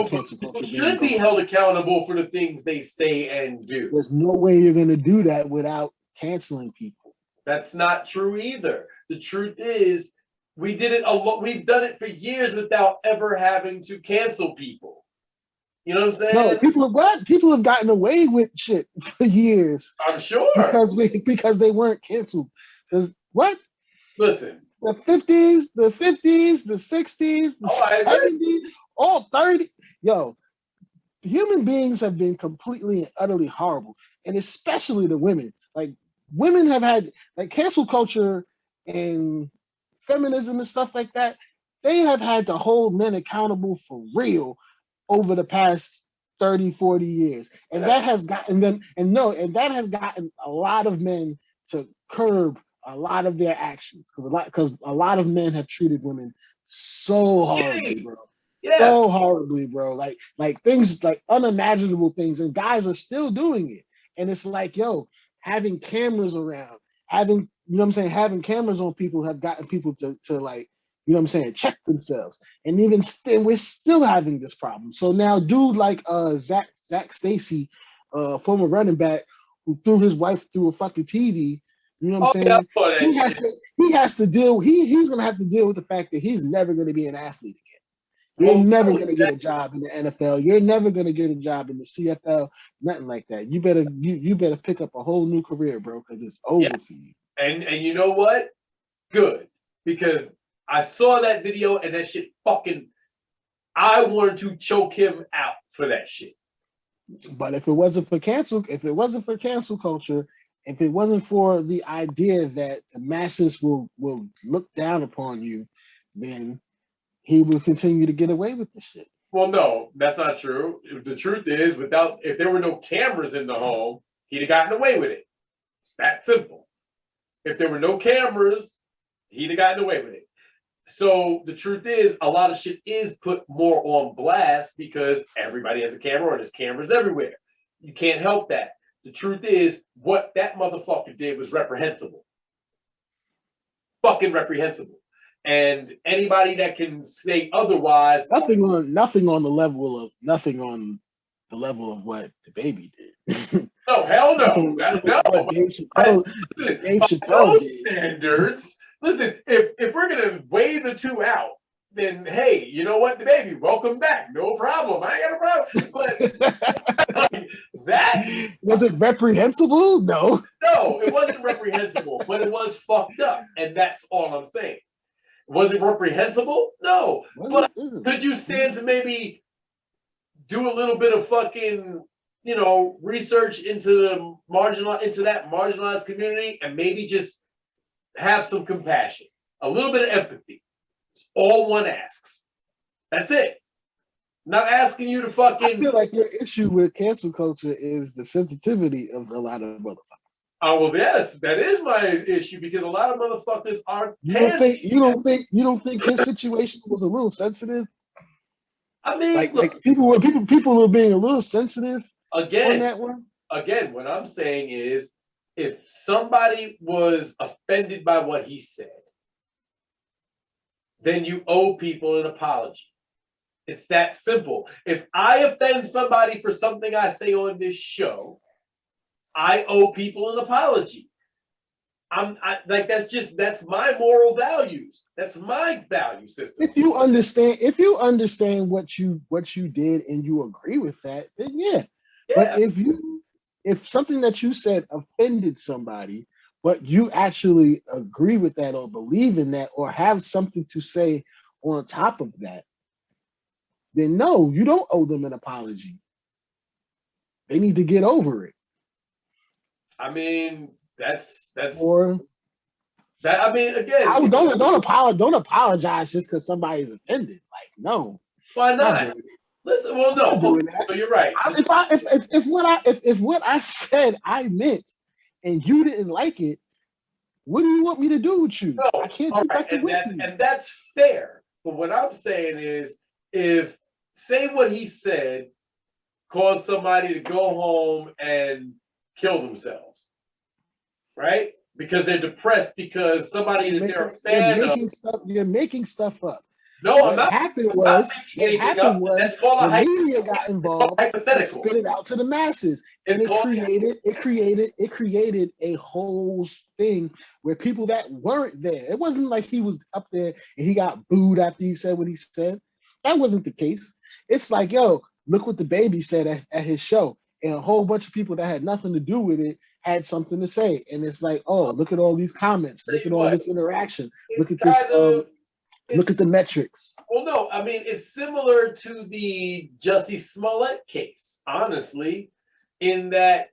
cancel culture. People should be held accountable for the things they say and do. There's no way you're going to do that without canceling people. That's not true either. The truth is, we did it a lot. We've done it for years without ever having to cancel people. You know what I'm saying? No, people have gotten away with shit for years. I'm sure because they weren't canceled. Because what? Listen, the 50s, the 60s, the 70s, all 30. Yo, human beings have been completely and utterly horrible, and especially the women. Like, women have had, like, cancel culture and feminism and stuff like that. They have had to hold men accountable for real over the past 30, 40 years. And that has gotten them, that has gotten a lot of men to curb a lot of their actions. Because a lot of men have treated women so horribly, bro. Yeah. So horribly, bro. Like things, like unimaginable things, and guys are still doing it. And it's like, yo, having cameras around, having cameras on people have gotten people to like, you know what I'm saying, check themselves. And even still, we're still having this problem. So now dude like Zach Stacy, former running back, who threw his wife through a fucking TV, you know what I'm saying? He's gonna have to deal with the fact that he's never gonna be an athlete again. You're never going to get a job in the NFL. You're never going to get a job in the CFL. Nothing like that. You better pick up a whole new career, bro, because it's over for you. And you know what? Good. Because I saw that video and that shit I wanted to choke him out for that shit. But if it wasn't for cancel culture, if it wasn't for the idea that the masses will look down upon you, then he will continue to get away with this shit. Well, no, that's not true. The truth is, if there were no cameras in the home, he'd have gotten away with it. It's that simple. If there were no cameras, he'd have gotten away with it. So the truth is, a lot of shit is put more on blast because everybody has a camera and there's cameras everywhere. You can't help that. The truth is, what that motherfucker did was reprehensible. Fucking reprehensible. And anybody that can say otherwise, nothing on the level of what the baby did. no, hell no. What Dave Chappelle Those did. standards. Listen, if we're gonna weigh the two out, then hey, you know what, the baby, welcome back, no problem. I ain't got a problem. But that was it reprehensible? No, it wasn't reprehensible, but it was fucked up, and that's all I'm saying. Was it reprehensible? No, but could you stand to maybe do a little bit of fucking, research into that marginalized community and maybe just have some compassion, a little bit of empathy. It's all one asks. That's it. Not asking you to fucking. I feel like your issue with cancel culture is the sensitivity of a lot of motherfuckers. Oh well, yes, that is my issue because a lot of motherfuckers aren't. You don't think his situation was a little sensitive? I mean, like people were being a little sensitive again on that one. Again, what I'm saying is, if somebody was offended by what he said, then you owe people an apology. It's that simple. If I offend somebody for something I say on this show, I owe people an apology. That's my moral values. That's my value system. If you understand what you did and you agree with that, then yeah. But if something that you said offended somebody, but you actually agree with that or believe in that or have something to say on top of that, then no, you don't owe them an apology. They need to get over it. I mean, that's or that. I mean, again, don't apologize just because somebody's offended. Like, no, why not? Listen, well, no, so you're right. If what I said I meant, and you didn't like it, what do you want me to do with you? No, I can't do nothing with you. And that's fair. But what I'm saying is, if say what he said caused somebody to go home and kill themselves, right? Because they're depressed because somebody that they're a fan of. You're making stuff up. No, I'm not. What happened was the media got involved and spit it out to the masses, and it created a whole thing where people that weren't there. It wasn't like he was up there and he got booed after he said what he said. That wasn't the case. It's like, yo, look what the baby said at his show, and a whole bunch of people that had nothing to do with it had something to say, and it's like, oh, look at all these comments, look at all this interaction, look at this. Look at the metrics. Well, no, I mean, it's similar to the Jussie Smollett case, honestly, in that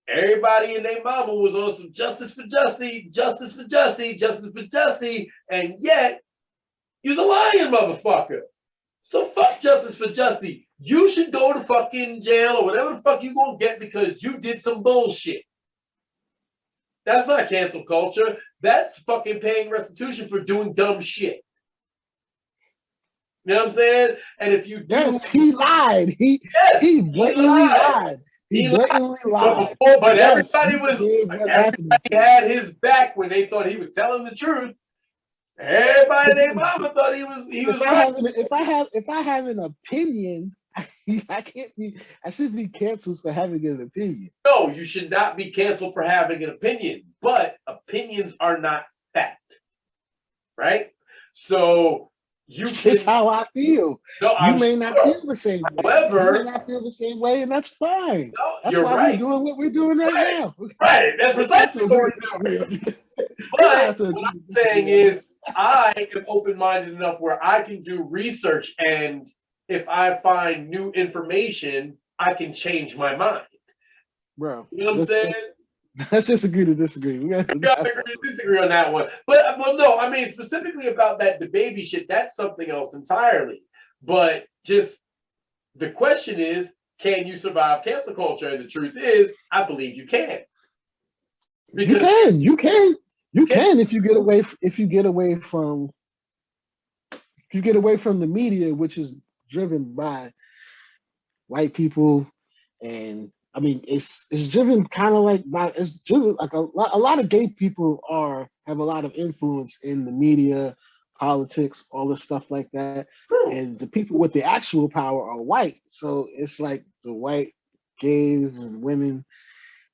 everybody and their mama was on some justice for Jussie, justice for Jussie, justice for Jussie, and yet you're a lying motherfucker. So fuck justice for Jussie. You should go to fucking jail or whatever the fuck you gonna get because you did some bullshit. That's not cancel culture. That's fucking paying restitution for doing dumb shit. You know what I'm saying? And if you do, yes, he lied. He blatantly lied. He blatantly lied. But everybody had his back when they thought he was telling the truth. Everybody and their mama thought he was right. If I have an opinion, I should be canceled for having an opinion. No, you should not be canceled for having an opinion. But opinions are not fact. Right? So it's just how I feel. No, you may not feel the same way. However, you may not feel the same way, and that's fine. No, that's why we're doing what we're doing right now. Right. That's precisely what we're doing. But what I'm saying is, I am open-minded enough where I can do research, and if I find new information, I can change my mind. Bro, you know what I'm saying? Let's just agree to disagree. We gotta agree to disagree on that one. But well, no, I mean specifically about that the baby shit, that's something else entirely. But just the question is, can you survive cancel culture? And the truth is, I believe you can. Because you can if you get away from you get away from the media, which is driven by white people, and I mean it's driven kind of like by it's driven like a lot of gay people have a lot of influence in the media, politics, all this stuff like that. And the people with the actual power are white. So it's like the white gays and women,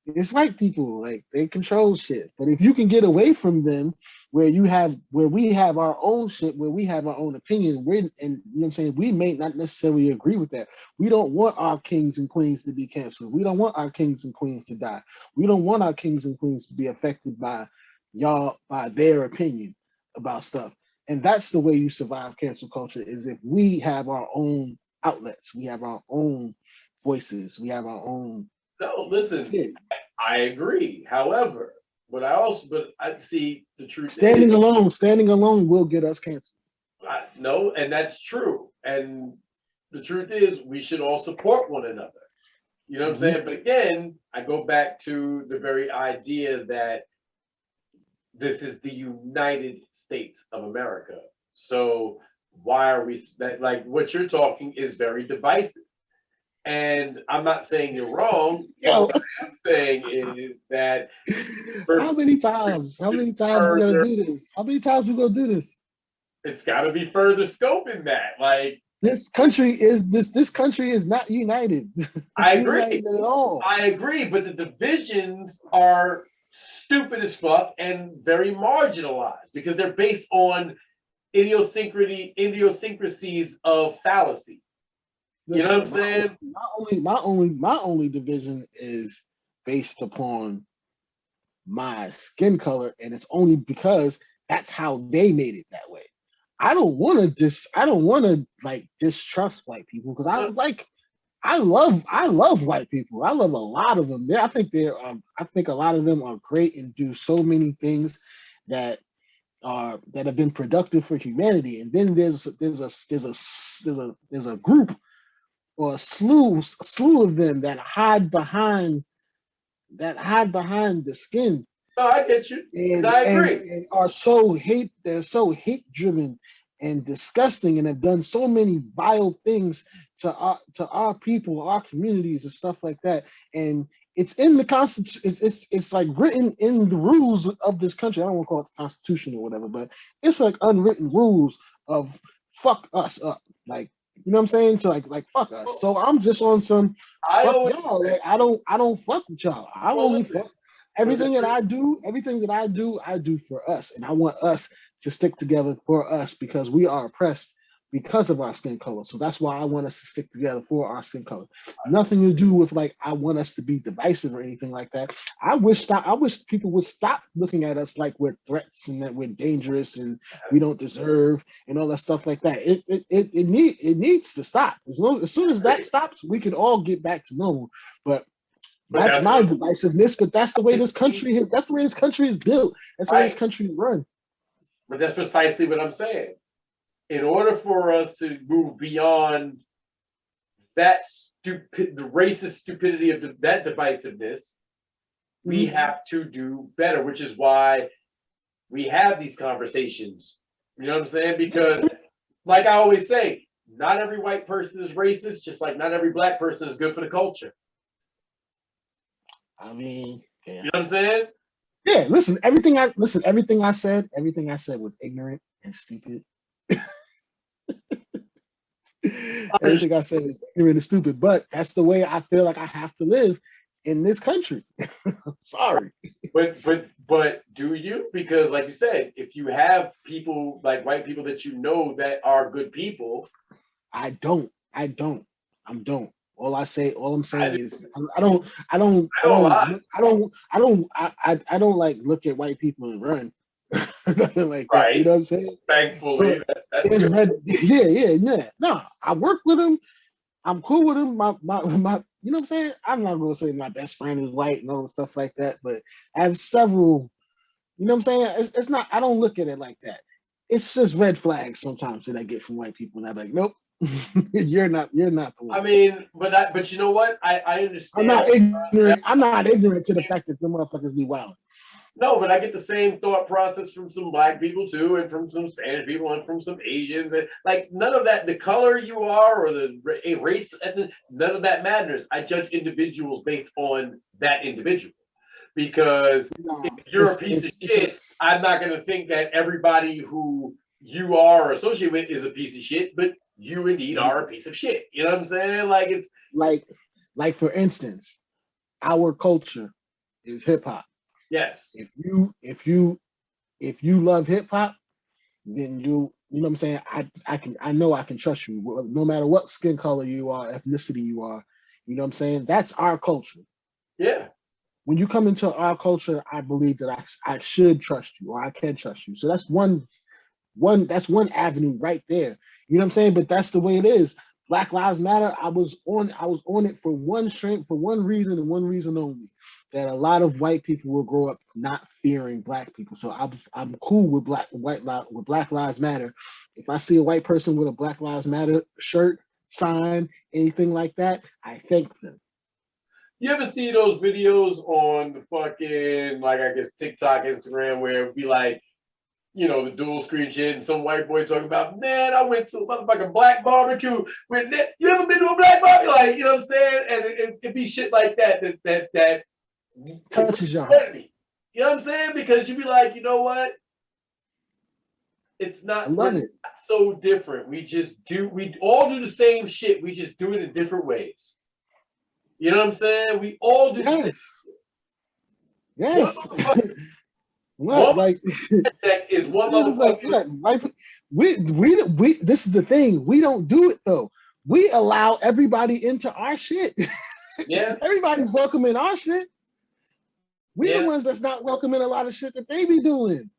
it's white people, like they control shit. But if you can get away from them, where we have our own shit, where we have our own opinion, and you know what I'm saying, we may not necessarily agree with that. We don't want our kings and queens to be canceled. We don't want our kings and queens to die. We don't want our kings and queens to be affected by their opinion about stuff. And that's the way you survive cancel culture, is if we have our own outlets, we have our own voices, we have our own. No, listen, shit. I agree. However, but I see the truth. Standing alone will get us canceled. No, and that's true. And the truth is, we should all support one another. You know what I'm saying? But again, I go back to the very idea that this is the United States of America. So why are we like what you're talking is very divisive? And I'm not saying you're wrong. What I'm saying is that how many times we gotta do this? How many times we gonna do this? It's gotta be further scope in that. Like this country is not united. I agree. United at all. I agree, but the divisions are stupid as fuck and very marginalized because they're based on idiosyncrasies of fallacy. You know what I'm saying? My only division is based upon my skin color, and it's only because that's how they made it that way. I don't want to like distrust white people because I love white people. I love a lot of them. I think a lot of them are great and do so many things that have been productive for humanity. And then there's a group or a slew of them that hide behind the skin. No, I get you. And I agree. And they're so hate driven and disgusting and have done so many vile things to our people, our communities and stuff like that. And it's in the Constitution, it's like written in the rules of this country. I don't want to call it the Constitution or whatever, but it's like unwritten rules of fuck us up. Like, you know what I'm saying? To like fuck us. So I'm just on some fuck y'all. Like, I don't fuck with y'all. I only fuck everything that I do, I do for us. And I want us to stick together for us because we are oppressed because of our skin color. So that's why I want us to stick together for our skin color. Nothing to do with like I want us to be divisive or anything like that. I wish people would stop looking at us like we're threats and that we're dangerous and we don't deserve and all that stuff like that. It needs to stop. As soon as that stops, we can all get back to normal. But that's my divisiveness. But that's the way this country is. That's the way this country is built. That's the way this country is run. But that's precisely what I'm saying. In order for us to move beyond that the racist stupidity of that divisiveness, we have to do better, which is why we have these conversations. You know what I'm saying? Because, like I always say, not every white person is racist, just like not every black person is good for the culture. I mean, yeah. You know what I'm saying? Yeah, everything I said was ignorant and stupid. Everything I said is ignorant and stupid, but that's the way I feel like I have to live in this country. Sorry. But do you? Because like you said, if you have people like white people that you know that are good people. I don't. All I'm saying is I don't like look at white people and run. Nothing like that. You know what I'm saying? Thankfully, yeah. No, I work with them. I'm cool with them. My you know what I'm saying? I'm not gonna say my best friend is white and all stuff like that, but I have several. You know what I'm saying? It's not. I don't look at it like that. It's just red flags sometimes that I get from white people, and I'm like, nope, you're not the one. I mean, but you know what? I understand. I'm not ignorant to the fact that the motherfuckers be wild. No, but I get the same thought process from some black people too, and from some Spanish people, and from some Asians, and like none of that. The color you are, or the race, none of that matters. I judge individuals based on that individual, because if you're a piece of shit, I'm not going to think that everybody who you are associated with is a piece of shit, but you indeed are a piece of shit. You know what I'm saying? Like it's like for instance, our culture is hip hop. Yes. If you love hip hop, then you know what I'm saying. I know I can trust you no matter what skin color you are, ethnicity you are. You know what I'm saying. That's our culture. Yeah. When you come into our culture, I believe that I should trust you or I can trust you. So that's one avenue right there. You know what I'm saying. But that's the way it is. Black Lives Matter. I was on it for one reason and one reason only. That a lot of white people will grow up not fearing black people. So I'm cool with Black Lives Matter. If I see a white person with a Black Lives Matter shirt, sign, anything like that, I thank them. You ever see those videos on the fucking, like, I guess TikTok, Instagram, where it'd be like, you know, the dual screen shit, and some white boy talking about, man, I went to a motherfucking black barbecue. You ever been to a black barbecue? Like, you know what I'm saying? And it'd be shit like that touches your heart. You know what I'm saying? Because you'd be like, you know what? It's not so different. We all do the same shit. We just do it in different ways. You know what I'm saying? We all do the same shit. Yes. What? Like is one motherfucker. Like, we this is the thing. We don't do it though. We allow everybody into our shit. Yeah. Everybody's welcome in our shit. We're the ones that's not welcoming a lot of shit that they be doing.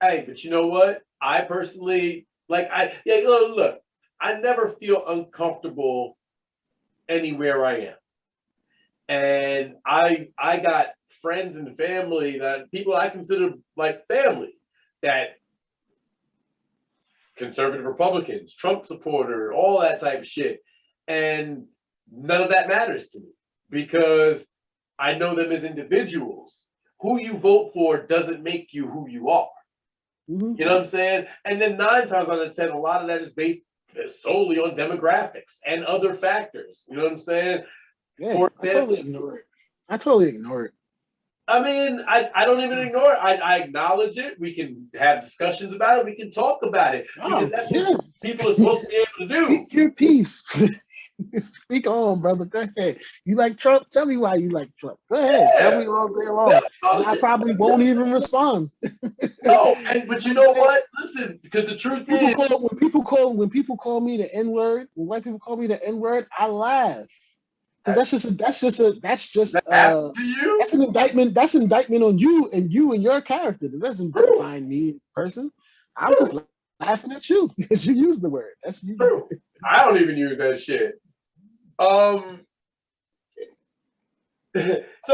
Hey, but you know what? I personally look, I never feel uncomfortable anywhere I am. And I got friends and family, that people I consider like family, that conservative Republicans, Trump supporter, all that type of shit. And none of that matters to me, because I know them as individuals. Who you vote for doesn't make you who you are. Mm-hmm. You know what I'm saying? And then 9 times out of 10, a lot of that is based solely on demographics and other factors. You know what I'm saying? Yeah, I totally ignore it. I mean, I don't even ignore it. I acknowledge it. We can have discussions about it. We can talk about it. Because that's what people are supposed to be able to do. Speak your piece. Speak on, brother. Go ahead. You like Trump? Tell me why you like Trump. Go ahead. Tell me all day long. And I probably won't even respond. No, but you know what? Listen, because the truth is, when people call me the N-word, when white people call me the N-word, I laugh. Because that's an indictment. That's an indictment on you and your character. It doesn't define me in person. I'm just laughing at you because you use the word. That's you. True. I don't even use that shit. So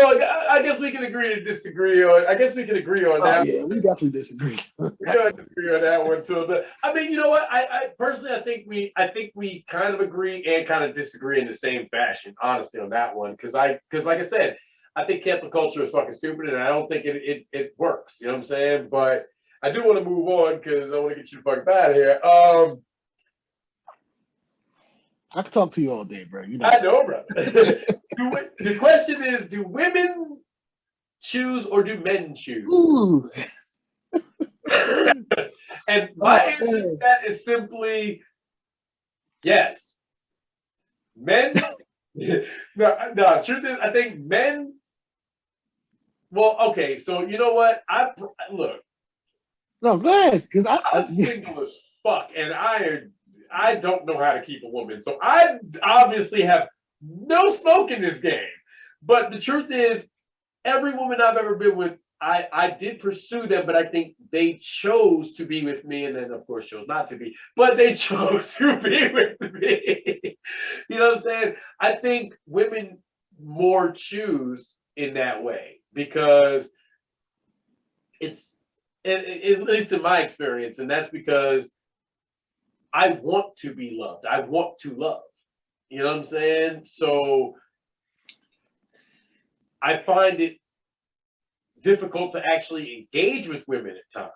I guess we can agree to disagree, or I guess we can agree on that. Yeah, we definitely disagree. We gotta disagree on that one too. But I mean, you know what? I personally, I think we kind of agree and kind of disagree in the same fashion, honestly, on that one. Because like I said, I think cancel culture is fucking stupid, and I don't think it works. You know what I'm saying? But I do want to move on because I want to get you the fuck out of here. I could talk to you all day, bro. You know. I know, brother. The question is, do women choose or do men choose? Ooh. And my answer to that is simply yes. Men, no, truth is, I think men, well, okay, so you know what? Look. No, go ahead, because I'm single as fuck, and I don't know how to keep a woman. So I obviously have no smoke in this game. But the truth is, every woman I've ever been with, I did pursue them, but I think they chose to be with me, and then of course chose not to be, but they chose to be with me. You know what I'm saying? I think women more choose in that way because it's, at least in my experience, and that's because I want to be loved. I want to love. You know what I'm saying? So I find it difficult to actually engage with women at times.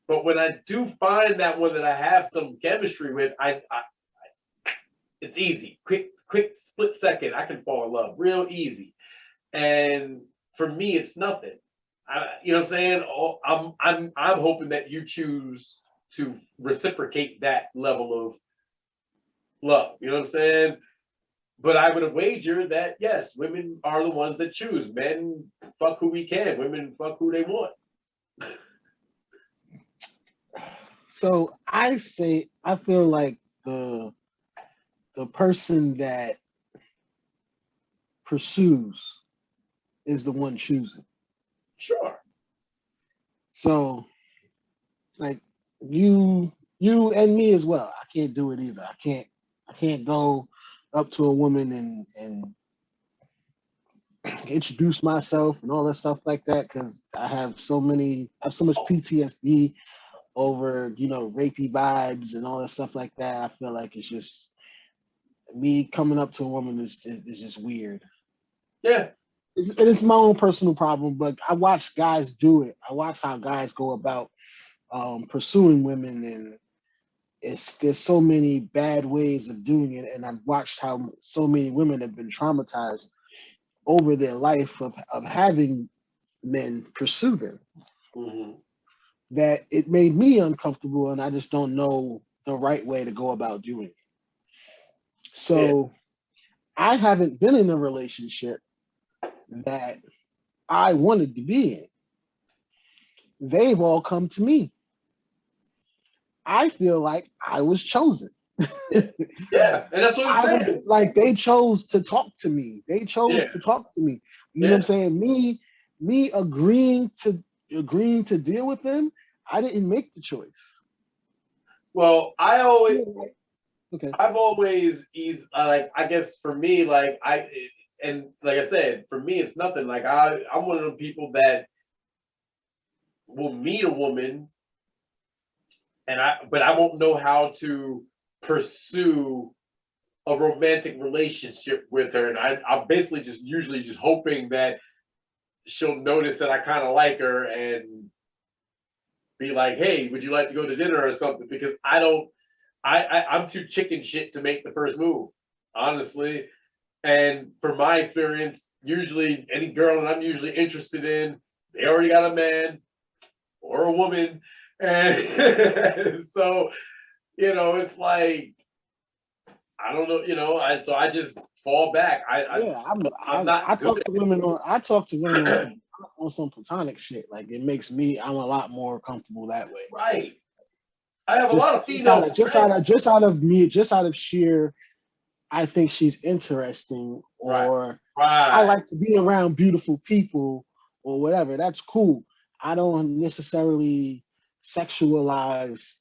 But when I do find that one that I have some chemistry with, it's easy, quick split second. I can fall in love real easy, and for me, it's nothing. You know what I'm saying? I'm hoping that you choose to reciprocate that level of love. You know what I'm saying? But I would wager that yes, women are the ones that choose. Men fuck who we can. Women fuck who they want. So I feel like the person that pursues is the one choosing. Sure. So like you and me as well. I can't do it either. I can't go up to a woman and introduce myself and all that stuff like that, because I have so much PTSD over, rapey vibes and all that stuff like that. I feel like it's just me coming up to a woman is just weird. Yeah. It's my own personal problem, but I watch guys do it. I watch how guys go about pursuing women, and there's so many bad ways of doing it. And I've watched how so many women have been traumatized over their life of having men pursue them. Mm-hmm. That it made me uncomfortable, and I just don't know the right way to go about doing it. So I haven't been in a relationship that I wanted to be in. They've all come to me. I feel like I was chosen. Yeah, and that's what I'm saying. Like they chose to talk to me. They chose to talk to me. You know what I'm saying? Me agreeing to deal with them, I didn't make the choice. Well, I've always I guess for me, like I said, for me it's nothing. Like I'm one of them people that will meet a woman but I won't know how to pursue a romantic relationship with her. And I'm basically usually just hoping that she'll notice that I kind of like her and be like, hey, would you like to go to dinner or something? Because I'm too chicken shit to make the first move, honestly. And from my experience, usually any girl that I'm usually interested in, they already got a man or a woman. And so, it's like, I don't know, so I just fall back. I talk to women on some platonic shit. Like I'm a lot more comfortable that way. Right. I have a lot of female just out of sheer, I think she's interesting, or I like to be around beautiful people or whatever. That's cool. I don't necessarily sexualize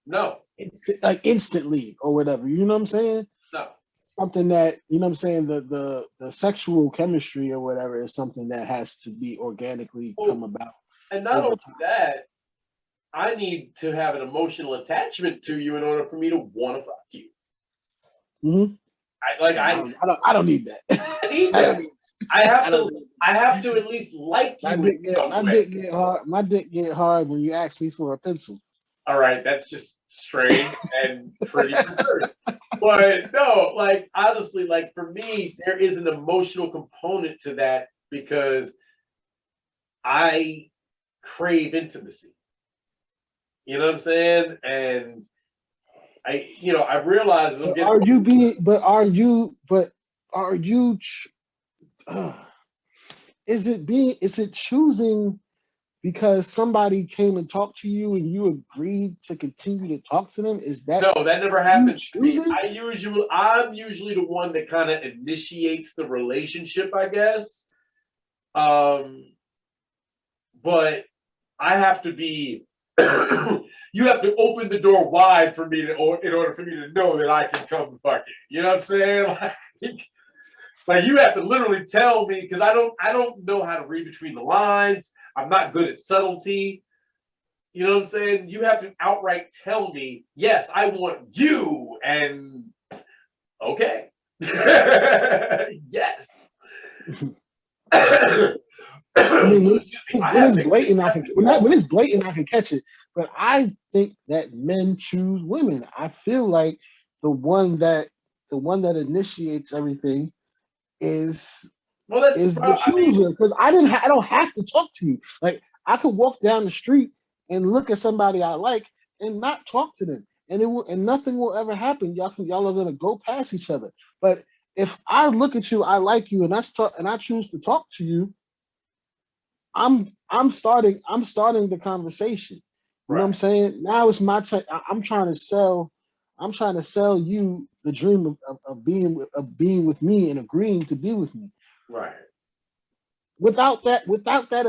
like instantly or whatever. You know what I'm saying? No. Something that, you know what I'm saying, the sexual chemistry or whatever is something that has to be organically come about. And not only that, I need to have an emotional attachment to you in order for me to want to fuck you. Mm-hmm. I don't need that. I need that. I have to at least like you. My dick get hard when you ask me for a pencil. All right, that's just strange and pretty perverse. But no, like honestly, like for me, there is an emotional component to that because I crave intimacy. You know what I'm saying? And I realize is it choosing because somebody came and talked to you and you agreed to continue to talk to them? No, that never happens to me. I'm usually the one that kind of initiates the relationship, I guess. But I have to be you have to open the door wide for me in order for me to know that I can come fuck it. You know what I'm saying? Like you have to literally tell me, because I don't know how to read between the lines. I'm not good at subtlety. You know what I'm saying? You have to outright tell me, yes, I want you, and okay. Yes. I mean, Excuse me, I when have it's mixed blatant, I can experiences. when it's blatant, I can catch it. But I think that men choose women. I feel like the one that the one that initiates everything is Well, that's is the I mean, chooser. Because I don't have to talk to you. Like I could walk down the street and look at somebody I like and not talk to them, and it will and nothing will ever happen. Y'all are gonna go past each other. But if I look at you, I like you, and I choose to talk to you, I'm starting the conversation. You know what I'm right, saying? Now it's my turn. I'm trying to sell you the dream of being with me and agreeing to be with me. right. Without that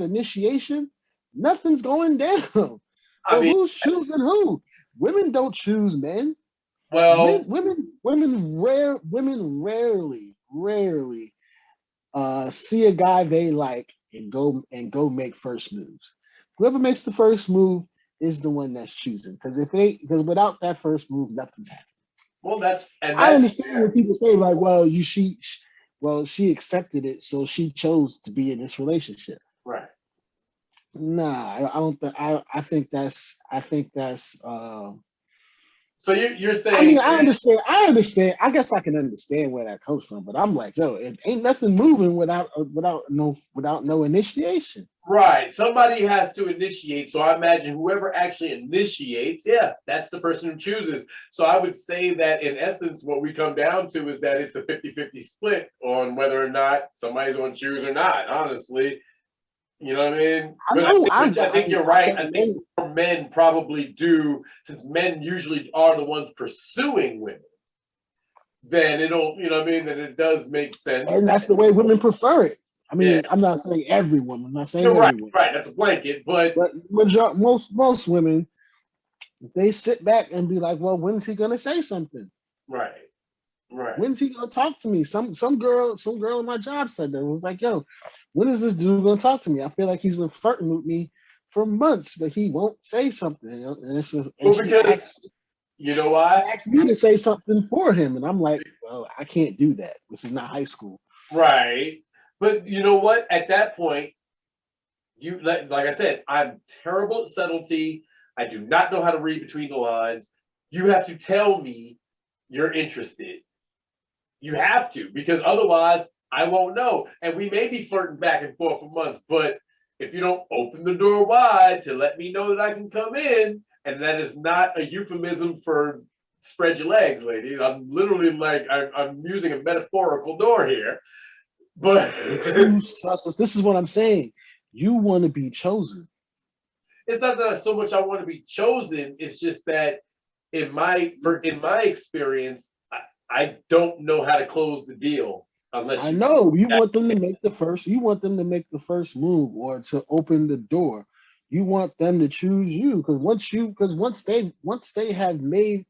initiation, nothing's going down. I So mean, who's choosing who? Women don't choose men. well, Women rarely see a guy they like and go make first moves. Whoever makes the first move is the one that's choosing. Because without that first move, nothing's happening. well, I that's understand when fair, people say like, well, she accepted it, so she chose to be in this relationship. right. Nah, I don't think I think that's So you're I mean, saying I understand. I guess I can understand where that comes from, but I'm like, yo, it ain't nothing moving without no initiation. right? Somebody has to initiate. So I imagine whoever actually initiates, yeah, that's the person who chooses. So I would say that in essence, what we come down to is that it's a 50-50 split on whether or not somebody's going to choose or not. Honestly, you know what I mean? I But know. I think you're I right. think I think men, more men probably do, since men usually are the ones pursuing women. Then it'll, you know what I mean? Then it does make sense. and that's the way women prefer it. I Yeah, mean, I'm not saying every woman. I'm not saying you're right. every woman, Right. That's a blanket, but but most women they sit back and be like, well, when's he gonna say something? right, right. When's he gonna talk to me? Some girl in my job said that. It was like, yo, when is this dude gonna talk to me? I feel like he's been flirting with me for months, but he won't say something. You know? And Well, because you know she why? asked me to say something for him, and I'm like, well, I can't do that. This is not high school. Right. But you know what? At that point, like I said, I'm terrible at subtlety. I do not know how to read between the lines. You have to tell me you're interested. You have to, because otherwise I won't know. And we may be flirting back and forth for months, but if you don't open the door wide to let me know that I can come in, and that is not a euphemism for spread your legs, ladies. I'm literally like I'm using a metaphorical door here, but But you, this is what I'm saying. You want to be chosen. it's not that so much I want to be chosen. It's just that in my experience, I don't know how to close the deal unless I you. know you want them to make the first. You want them to make the first move or to open the door. You want them to choose you because once they have made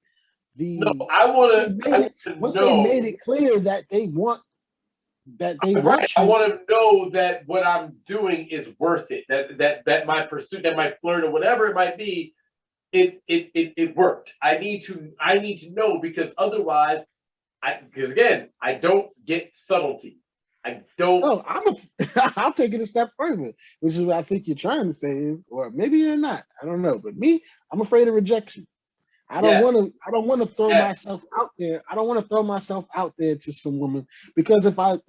No, the I want to once they know. made it clear that they Right. want I you. want to know that what I'm doing is worth it. That my pursuit, that my flirt, or whatever it might be, it worked. I need to know, because otherwise, because again, I don't get subtlety. I don't. No, I'll take it a step further, which is what I think you're trying to say, or maybe you're not. I don't know. But me, I'm afraid of rejection. Yes. I don't want to throw Yes. myself out there. I don't want to throw myself out there to some woman because if I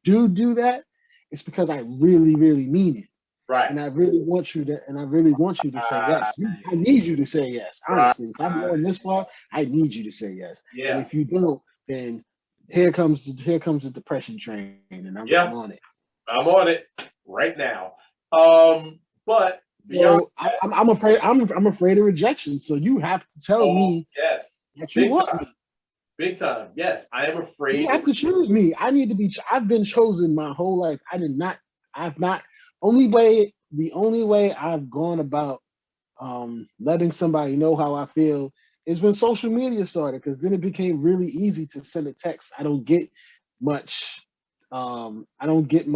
do that, it's because I really mean it. Right. And I really want you to say yes. I need you to say yes. Right. Honestly, if I'm going this far, I need you to say yes. And Yeah. if you don't, then here comes the depression train, and I'm Yeah. on it. I'm on it right now. But beyond So that, I'm afraid I'm afraid of rejection. So you have to tell oh me yes, that you big want time, me. big time. Yes, I am You afraid of. have to choose me. I need to be. I've been chosen my whole life. I did not. I've not. Only way. The only way I've gone about letting somebody know how I feel is when social media started. Because then it became really easy to send a text. I don't get much. I don't get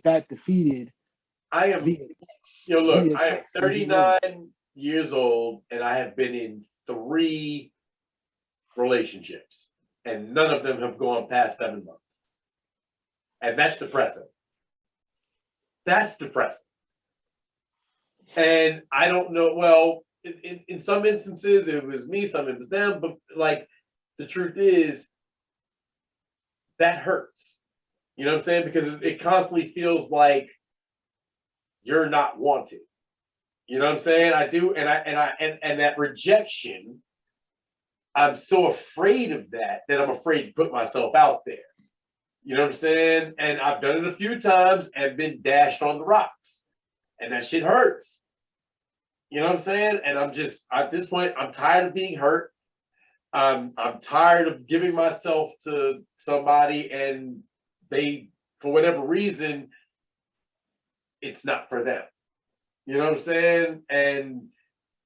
that defeated I am. via text. Look, Via I am text and email. 39 years old, and I have been in 3 relationships, and none of them have gone past 7 months, and that's depressing. That's depressing. And I don't know, well, in some instances it was me, some it was them, but like the truth is that hurts. You know what I'm saying? Because it constantly feels like you're not wanted. You know what I'm saying? I do, and that rejection, I'm so afraid of that I'm afraid to put myself out there. You know what I'm saying? And I've done it a few times and been dashed on the rocks. And that shit hurts. You know what I'm saying? And I'm just, at this point, I'm tired of being hurt. I'm tired of giving myself to somebody and they, for whatever reason, it's not for them. You know what I'm saying? And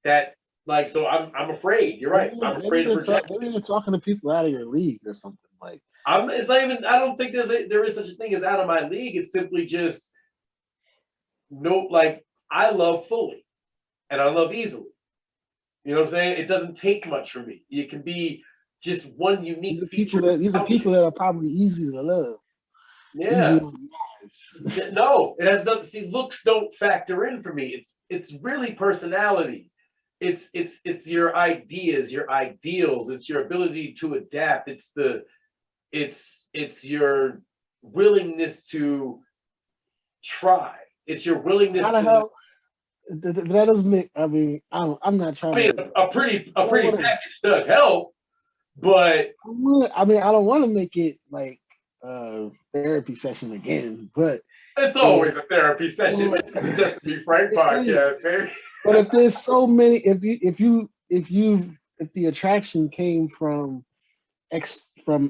that, like, so I'm afraid. You're right. I'm afraid of rejection. Maybe you're talking to people out of your league or something like. It's not even. I don't think there is such a thing as out of my league. It's simply just no. Like I love fully, and I love easily. You know what I'm saying? It doesn't take much for me. It can be just one unique. These are people that are probably easy to love. Yeah. No, it has nothing. See, looks don't factor in for me. It's really personality. It's your ideas, your ideals. It's your ability to adapt. It's your willingness to try. It's your willingness to. Hell, that doesn't make. I mean, I'm not trying. I mean, a pretty package does help, but I mean, I don't want to make it like a therapy session again, but it's always a therapy session. It's just to be frank podcast, baby. But if there's so many, if the attraction came from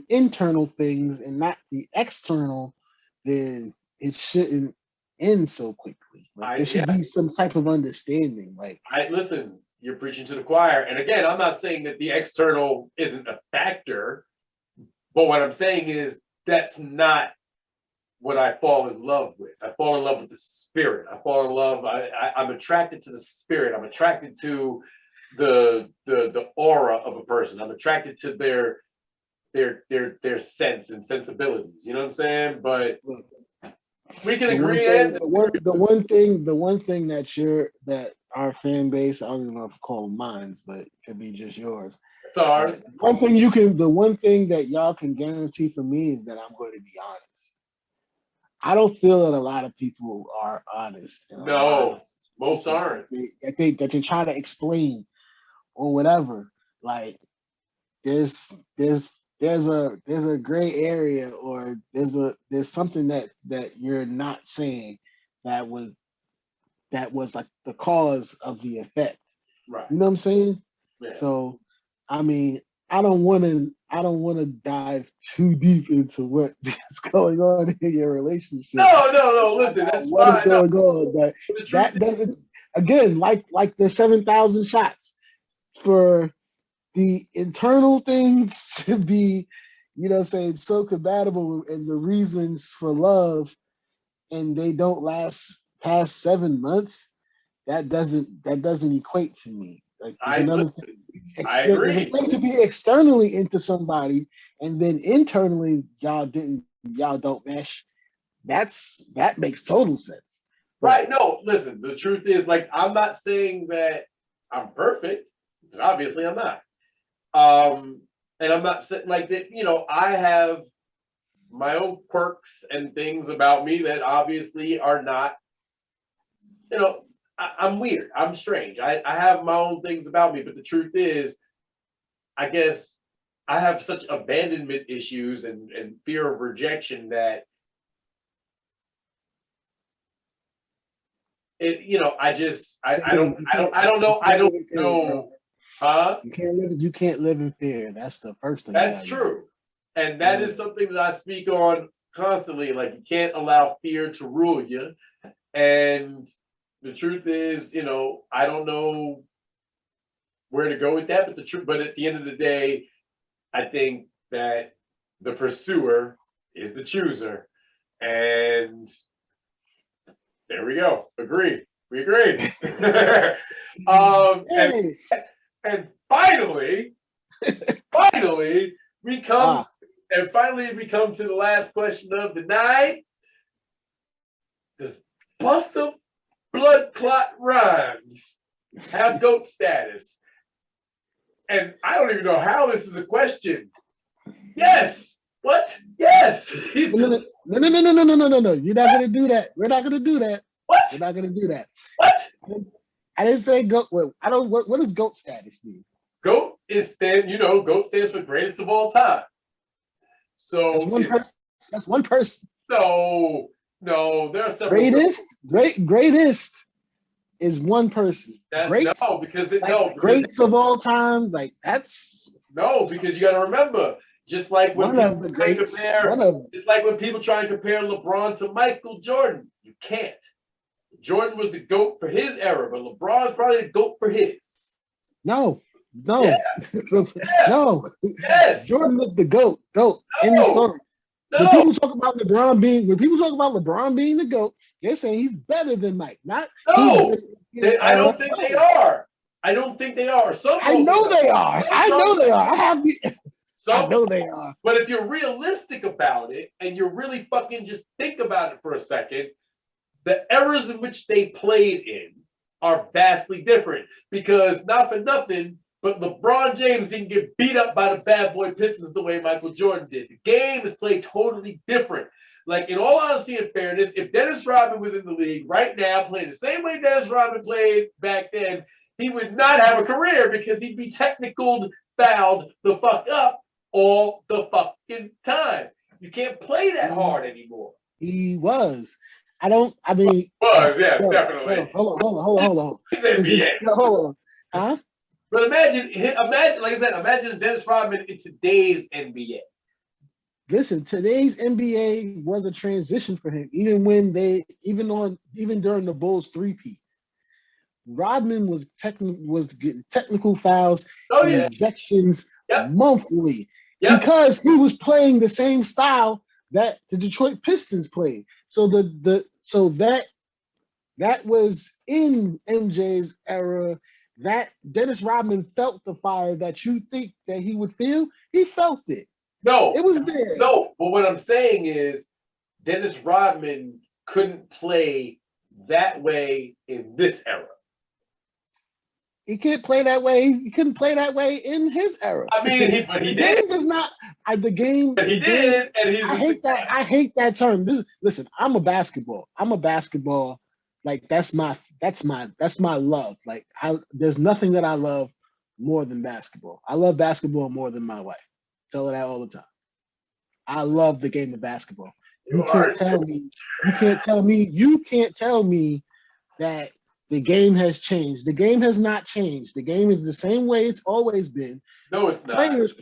internal things and not the external, then it shouldn't end so quickly. Like, there should be some type of understanding. Like, listen, you're preaching to the choir. And again, I'm not saying that the external isn't a factor, but what I'm saying is that's not what I fall in love with. I fall in love with the spirit. I fall in love. I'm attracted to the spirit. I'm attracted to the aura of a person. I'm attracted to their sense and sensibilities. You know what I'm saying? But we can agree. The one thing that our fan base, I don't even know if to call them mine, but it could be just yours. It's ours. The one thing that y'all can guarantee for me is that I'm going to be honest. I don't feel that a lot of people are honest. No, most aren't. That they try to explain or whatever. Like there's a gray area, or there's something that you're not saying that was like the cause of the effect. Right. You know what I'm saying? Yeah. So I mean, I don't want to dive too deep into what is going on in your relationship. No. Listen, that's what fine. Is going on, but that doesn't. Again, like the 7,000 shots for the internal things to be, you know, what I'm saying, so compatible, and the reasons for love, and they don't last past 7 months. That doesn't equate to me. Like, I agree. There's a thing to be externally into somebody, and then internally y'all don't mesh. That makes total sense. Right? No, listen. The truth is, like, I'm not saying that I'm perfect. Obviously, I'm not. And I'm not saying like that. You know, I have my own quirks and things about me that obviously are not. You know, I'm weird. I'm strange. I have my own things about me, but the truth is, I guess I have such abandonment issues and fear of rejection that it, you know, I don't know. Huh? You can't live in fear. That's the first thing. That's true. And that is something that I speak on constantly. Like, you can't allow fear to rule you. And the truth is, you know, I don't know where to go with that, but at the end of the day, I think that the pursuer is the chooser. And there we go. We agree. And finally, we come to the last question of the night. Busta Blood Clot Rhymes have GOAT status. And I don't even know how this is a question. Yes. What? Yes. No. You're not gonna do that. We're not gonna do that. What? We're not gonna do that. What? I didn't say GOAT. I don't. What does GOAT status mean? GOAT GOAT stands for greatest of all time. So That's one person. That's one person. No, there are several. Greatest is one person. Greats, no, because greats of all time. Like that's no, because you got to remember, just like when it's like when people try and compare LeBron to Michael Jordan, you can't. Jordan was the GOAT for his era, but LeBron's probably the GOAT for his. No. Yeah. No. Yes. Jordan is the GOAT. In the story. No. When people talk about LeBron being the GOAT, they're saying he's better than Mike. I don't think they are. I don't think they are. I know they are. I know they are. But if you're realistic about it and you really fucking just think about it for a second, the eras in which they played in are vastly different. Because not for nothing, but LeBron James didn't get beat up by the bad boy Pistons the way Michael Jordan did. The game is played totally different. Like, in all honesty and fairness, if Dennis Rodman was in the league right now playing the same way Dennis Rodman played back then, he would not have a career because he'd be technically fouled the fuck up all the fucking time. You can't play that hard anymore. He was. Yes, definitely. Hold on. He's NBA. Hold on. Huh? But imagine, like I said, imagine Dennis Rodman in today's NBA. Listen, today's NBA was a transition for him. Even during the Bulls 3-peat, Rodman was getting technical fouls and ejections monthly because he was playing the same style that the Detroit Pistons played. So that was in MJ's era. That Dennis Rodman felt the fire that you think that he would feel. He felt it. No, it was there. No, but what I'm saying is Dennis Rodman couldn't play that way in this era. He can't play that way. He couldn't play that way in his era. I mean, he did. Game does not. The game. But he did, and I hate that. I hate that term. Listen, I'm a basketball. Like that's my love. Like there's nothing that I love more than basketball. I love basketball more than my wife. Tell her that all the time. I love the game of basketball. You can't tell me that the game has changed. The game has not changed. The game is the same way it's always been. No, it's not. Players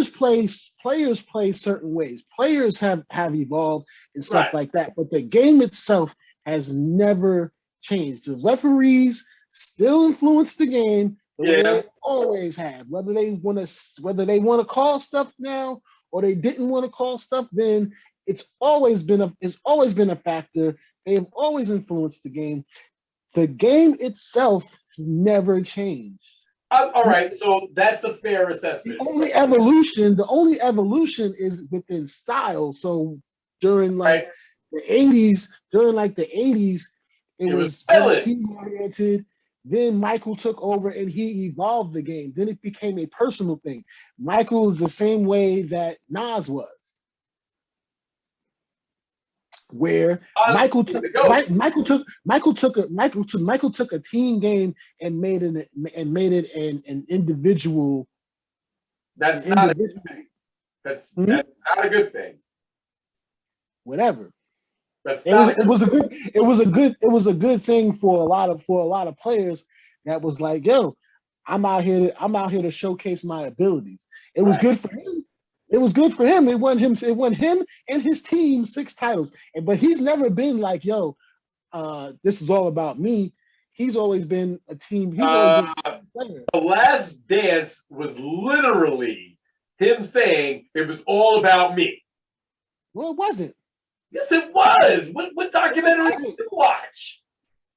play certain ways. Players have evolved and stuff like that. But the game itself has never changed. The referees still influence the game the way they always have. Whether they want to call stuff now or they didn't want to call stuff then, it's always been a factor. They have always influenced the game. The game itself has never changed. All right, so that's a fair assessment. The only evolution is within style. So during the 80s, it was team oriented. Then Michael took over and he evolved the game. Then it became a personal thing. Michael is the same way that Nas was. Where Michael took a team game and made it an individual. That's not a good thing. That's not a good thing. Whatever. It was a good thing for a lot of players that was like, yo, I'm out here to showcase my abilities. It was good for him. It was good for him. It won him and his team 6 titles. But he's never been like, yo, this is all about me. He's always been a team. He's always been a player. The Last Dance was literally him saying it was all about me. Well, it wasn't. Yes, it was. What documentary did you watch?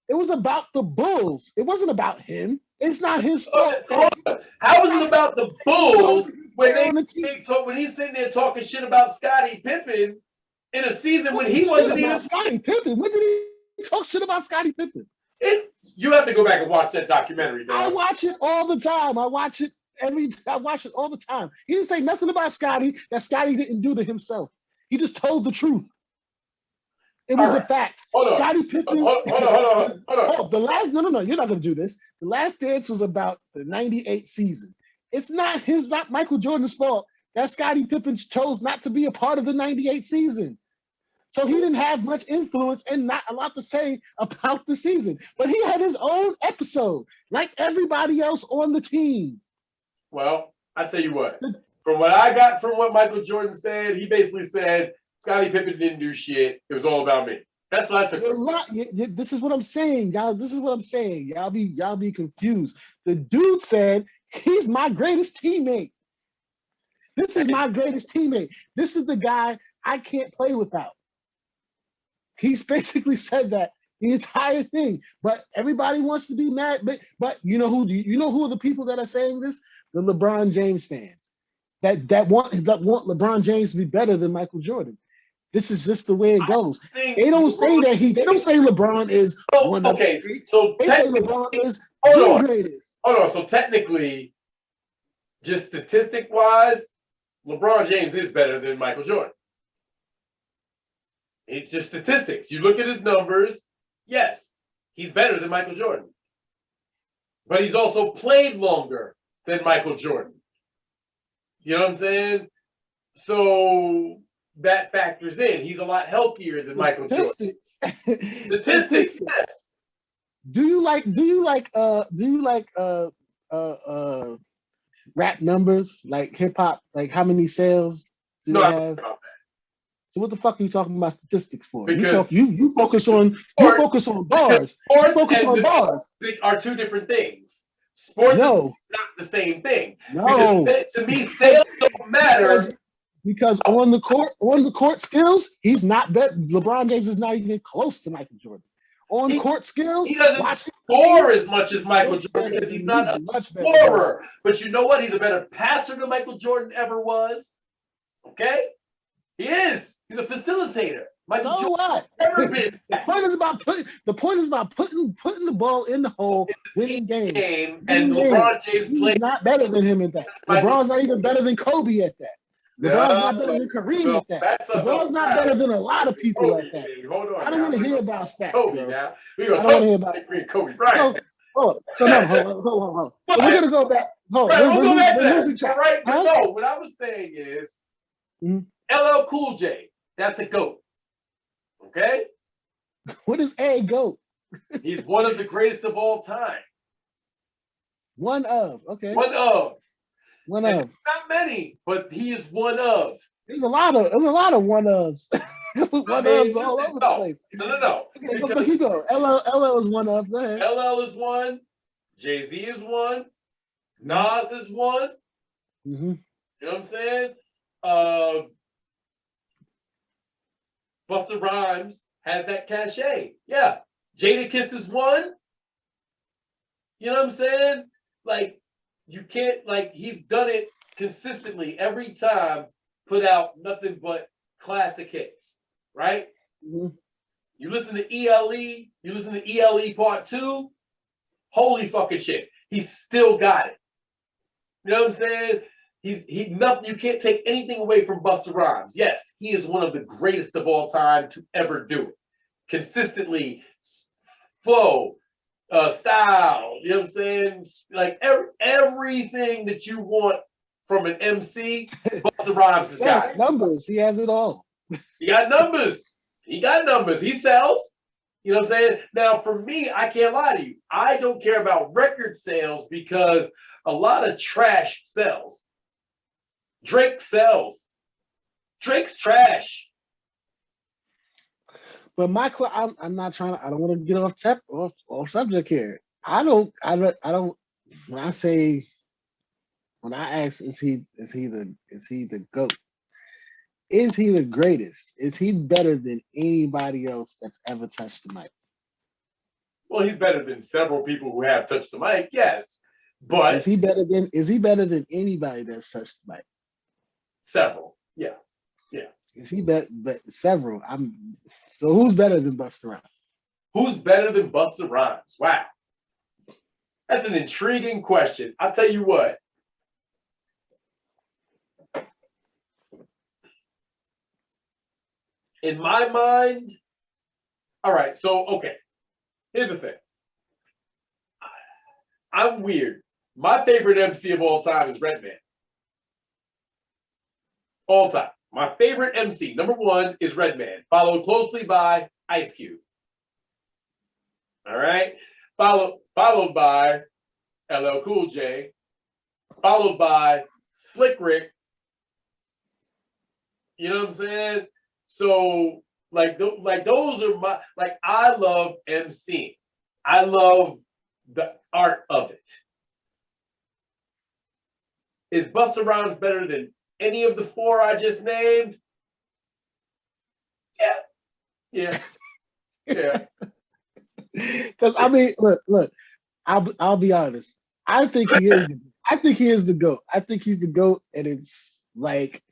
It was about the Bulls. It wasn't about him. It's not his fault. How is it about the Bulls when he's sitting there talking shit about Scottie Pippen in a season when he wasn't even Scottie Pippen? When did he talk shit about Scottie Pippen. You have to go back and watch that documentary, I dog. watch it all the time. I watch it all the time. He didn't say nothing about Scottie that Scottie didn't do to himself. He just told the truth. It was a fact. Hold on. Scottie Pippen. Hold on. Oh, the last no, you're not gonna do this. The Last Dance was about the 98 season. It's not Michael Jordan's fault that Scottie Pippen chose not to be a part of the 98 season. So he didn't have much influence and not a lot to say about the season. But he had his own episode, like everybody else on the team. Well, I tell you what. From what I got from what Michael Jordan said, he basically said Scottie Pippen didn't do shit. It was all about me. That's what I took from it. This is what I'm saying, y'all. This is what I'm saying. Y'all be confused. The dude said, he's my greatest teammate. This is my greatest teammate. This is the guy I can't play without. He's basically said that the entire thing, but everybody wants to be mad. But you know who are the people that are saying this? The LeBron James fans that want LeBron James to be better than Michael Jordan. This is just the way it goes. They don't say that they don't say LeBron is one of the greats. So they say LeBron is the greatest. Hold on. So technically, just statistic-wise, LeBron James is better than Michael Jordan. It's just statistics. You look at his numbers, yes, he's better than Michael Jordan. But he's also played longer than Michael Jordan. You know what I'm saying? So that factors in. He's a lot healthier than Michael Jordan. Statistics, yes. Do you like rap numbers, like hip hop, like how many sales do you have? So what the fuck are you talking about statistics for? Because you focus on bars. You focus on bars. Are two different things. Sports is not the same thing. No. Because to me, sales don't matter. Because on the court skills, he's not better. LeBron James is not even close to Michael Jordan. On court skills, he doesn't score as much as Michael Jordan because he's not a scorer. But you know what? He's a better passer than Michael Jordan ever was. Okay? He is. He's a facilitator. Michael Jordan never been. The point is about putting the ball in the hole, winning games. And LeBron James plays not better than him at that. LeBron's not even better than Kobe at that. LeBron's not better than Kareem at that. LeBron's not better than a lot of people at that. Hold on. I don't want to hear about stats. Kobe now. I don't want to hear about Kobe Bryant. Hold on. So we're gonna go back. We'll go back to that. Right? Huh? No, what I was saying is LL Cool J. That's a GOAT. Okay? What is a GOAT? He's one of the greatest of all time. One of. Not many, but he is one of. There's a lot of one ofs. One ofs all over the place. No. Okay, but keep going. LL is one of. Go ahead. LL is one. Jay-Z is one. Nas is one. Mm-hmm. You know what I'm saying? Busta Rhymes has that cachet. Yeah. Jadakiss is one. You know what I'm saying? Like, you can't, he's done it consistently every time, put out nothing but classic hits, right? Mm-hmm. You listen to ELE Part 2, holy fucking shit. He's still got it. You know what I'm saying? Nothing, you can't take anything away from Busta Rhymes. Yes, he is one of the greatest of all time to ever do it. Consistently, flow, style, you know what I'm saying? Like everything that you want from an MC, Busta Rhymes has got it. Numbers, he has it all. He got numbers. He sells. You know what I'm saying? Now, for me, I can't lie to you. I don't care about record sales because a lot of trash sells. Drake sells. Drake's trash. But I'm not trying to. I don't want to get off subject here. I don't. When I ask, is he the GOAT? Is he the greatest? Is he better than anybody else that's ever touched the mic? Well, he's better than several people who have touched the mic, yes. But is he better than anybody that's touched the mic? Several, yeah. Is he better? But several. So who's better than Busta Rhymes? Who's better than Busta Rhymes? Wow. That's an intriguing question. I'll tell you what. In my mind, all right, so, okay. Here's the thing. I'm weird. My favorite MC of all time is Redman. All time. My favorite MC, number one, is Redman, followed closely by Ice Cube. All right? Followed by LL Cool J, followed by Slick Rick. You know what I'm saying? So, like those are my, like, I love MCing. I love the art of it. Is Busta Rhymes better than any of the four I just named? Yeah. Because I mean, look. I'll be honest. I think he is. I think he is the GOAT. I think he's the GOAT, and it's like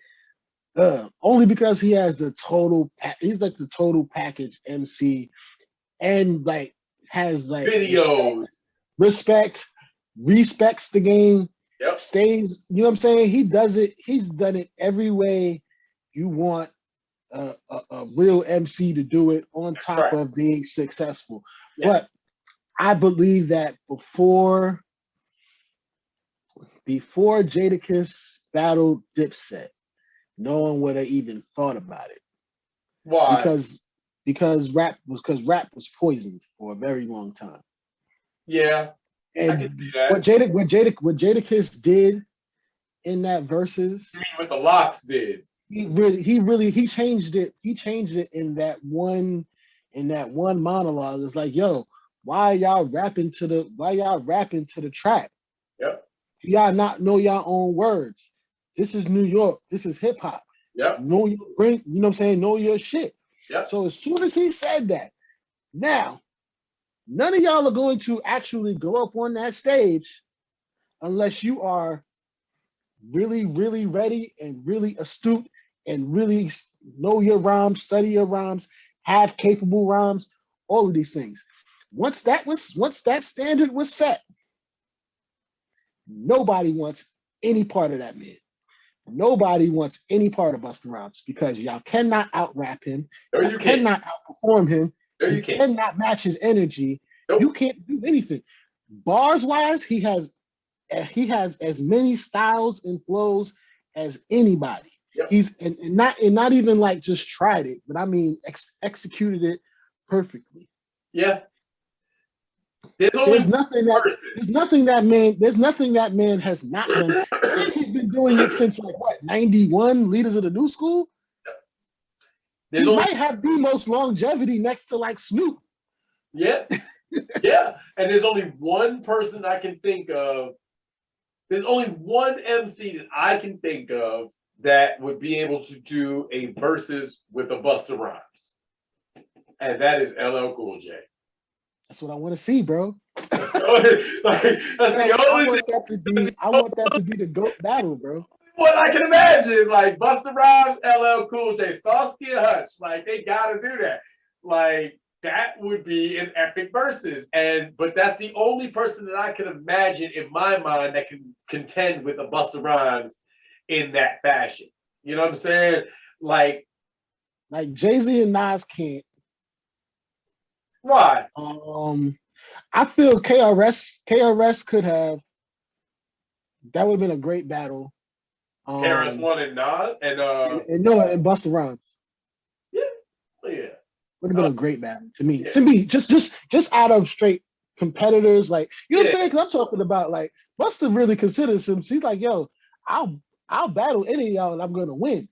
only because he has the total. He's like the total package MC, and like has like Videos. respects the game. Yep. Stays. You know what I'm saying? He does it. He's done it every way you want a real MC to do it. On That's top right. of being successful, Yes. but I believe that before Jadakiss battled Dipset, no one would have even thought about it. Why? Because rap was poisoned for a very long time. Yeah. And I can see that. what Jadakiss did in that verses, You mean what the Locks did? he changed it. He changed it in that one monologue. It's like, yo, why y'all rapping to the track? Yep. Y'all not know your own words. This is New York. This is hip hop. Yep. You know what I'm saying? Know your shit. Yep. So as soon as he said that, now none of y'all are going to actually go up on that stage unless you are really, really ready and really astute and really know your rhymes, study your rhymes, have capable rhymes, all of these things. Once that standard was set, nobody wants any part of that man. Nobody wants any part of Busta Rhymes because y'all cannot out-rap him. No, you can't. Cannot outperform him. No, you You can't. cannot match his energy. Nope. You can't do anything. Bars-wise, he has as many styles and flows as anybody. Yep. He's and not even like just tried it, but I mean executed it perfectly. Yeah. There's nothing that man has not done. He's been doing it since like what, 91, Leaders of the New School? He might have the most longevity next to like Snoop. Yeah. Yeah. And there's only one person I can think of. There's only one MC that I can think of that would be able to do a versus with a Busta Rhymes. And that is LL Cool J. That's what I want to see, bro. That's the only thing. I want that to be the GOAT battle, bro. What I can imagine, like Busta Rhymes, LL Cool J, Starsky and Hutch, like they gotta do that. Like that would be an epic versus. But that's the only person that I can imagine in my mind that can contend with a Busta Rhymes in that fashion. You know what I'm saying? Like Jay-Z and Nas can't. Why? I feel KRS could have. That would have been a great battle. KRS-One and Nas and Busta Rhymes. Yeah. Would have been a great battle to me. Yeah. To me, just out of straight competitors, like you know what I'm saying? Because I'm talking about like Busta really considers him. She's like, yo, I'll battle any of y'all and I'm gonna win.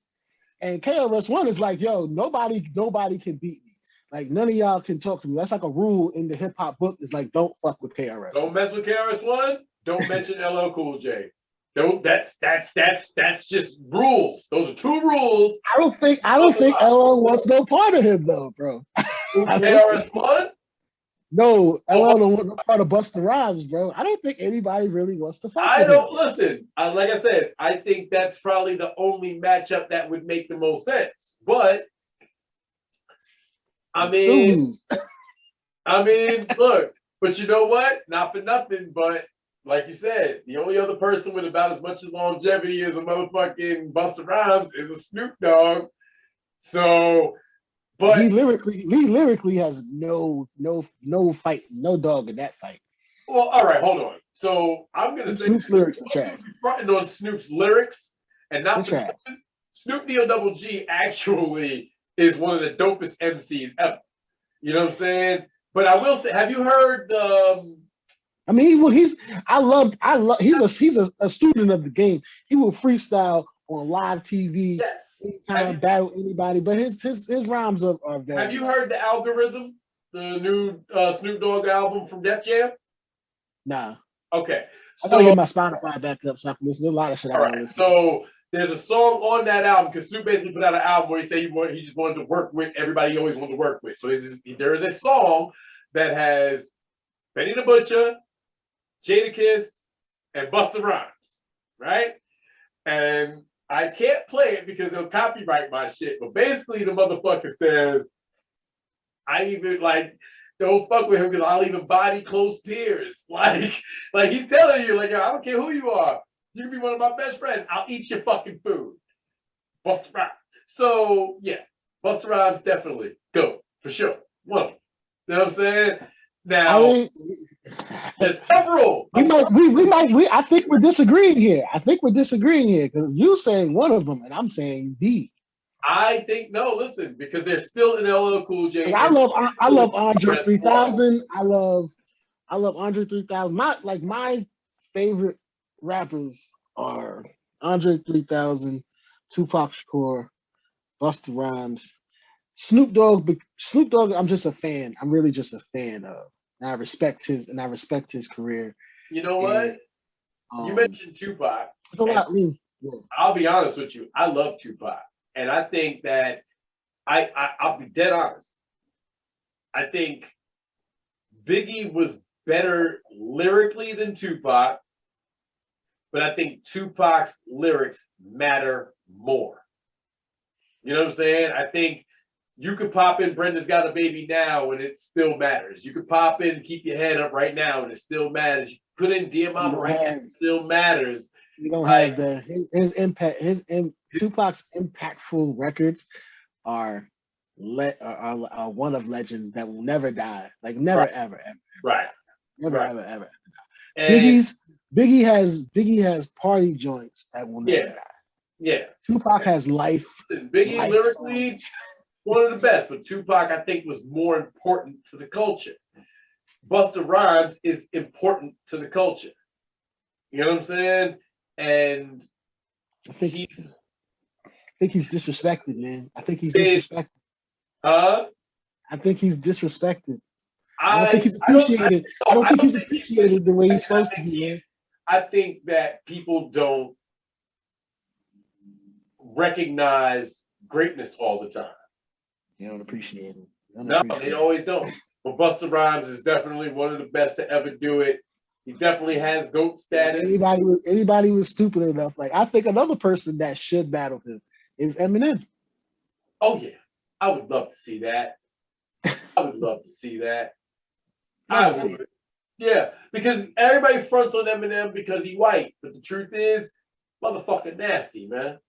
And KRS-One is like, yo, nobody can beat me. Like none of y'all can talk to me. That's like a rule in the hip hop book. It's like don't fuck with KRS. Don't mess with KRS-One. Don't mention LL Cool J. Don't. That's just rules. Those are two rules. I don't think LL wants no part of him though, bro. KRS-One. No, LL don't want no part of Busta Rhymes, bro. I don't think anybody really wants to fight. Listen. Like I said, I think that's probably the only matchup that would make the most sense. But I I mean, look, but you know what? Not for nothing, but like you said, the only other person with about as much as longevity as a motherfucking Busta Rhymes is a Snoop Dogg. So, but he lyrically has no fight, no dog in that fight. well, all right, hold on. So I'm gonna say Snoop's lyrics are trash. Fronting on Snoop's lyrics and not They're trash. Snoop Double G actually is one of the dopest MCs ever. You know what I'm saying? But I will say, have you heard I mean, he's he's a student of the game. He will freestyle on live TV. yes. Anytime battle anybody, but his rhymes are very. Have you heard the Algorithm, the new Snoop Dogg album from Def Jam? Nah. Okay. I gotta get my Spotify back up so I can listen to a lot of shit. All right. So there's a song on that album because Snoop basically put out an album where he said he just wanted to work with everybody he always wanted to work with. So there is a song that has Benny the Butcher, Jadakiss, and Busta Rhymes, right? And I can't play it because they'll copyright my shit. But basically, the motherfucker says, "I even like." Don't fuck with him because I'll even body close peers. Like he's telling you, like, I don't care who you are. You can be one of my best friends. I'll eat your fucking food. Busta Rhymes. So yeah, Busta Rhymes definitely go for sure. One of them. You know what I'm saying? Now there's several. I think we're disagreeing here. Because you're saying one of them and I'm saying B. I think no. Listen, because they're still in LL Cool J. I love Andre 3000. I love Andre 3000. My favorite rappers are Andre 3000, Tupac Shakur, Busta Rhymes, Snoop Dogg. I'm just a fan. I'm really just a fan of. And I respect his career. You know what? You mentioned Tupac. It's a lot. I'll be honest with you. I love Tupac. And I think that I'll be dead honest. I think Biggie was better lyrically than Tupac, but I think Tupac's lyrics matter more. You know what I'm saying? I think you could pop in Brenda's Got a Baby Now and it still matters. You could pop in Keep Your Head Up right now and it still matters. You put in Dear Mama right now, it still matters. You don't have his impact. Tupac's impactful records are one of legend that will never die. Like never, ever. Right. Never. And Biggie has party joints that will never die. Yeah. Tupac has life. Biggie lyrically, songs. One of the best, but Tupac I think was more important to the culture. Busta Rhymes is important to the culture. You know what I'm saying? And I think he's disrespected, man. I think he's disrespected. I think he's disrespected. I don't think he's appreciated. I don't think he's appreciated the way he's supposed to be, man. I think that people don't recognize greatness all the time. They don't appreciate it. No, they always don't. But Busta Rhymes is definitely one of the best to ever do it. He definitely has GOAT status. Anybody was stupid enough. Like I think another person that should battle him is Eminem. Oh yeah, I would love to see that. I would. Yeah, because everybody fronts on Eminem because he's white, but the truth is, motherfucker nasty, man.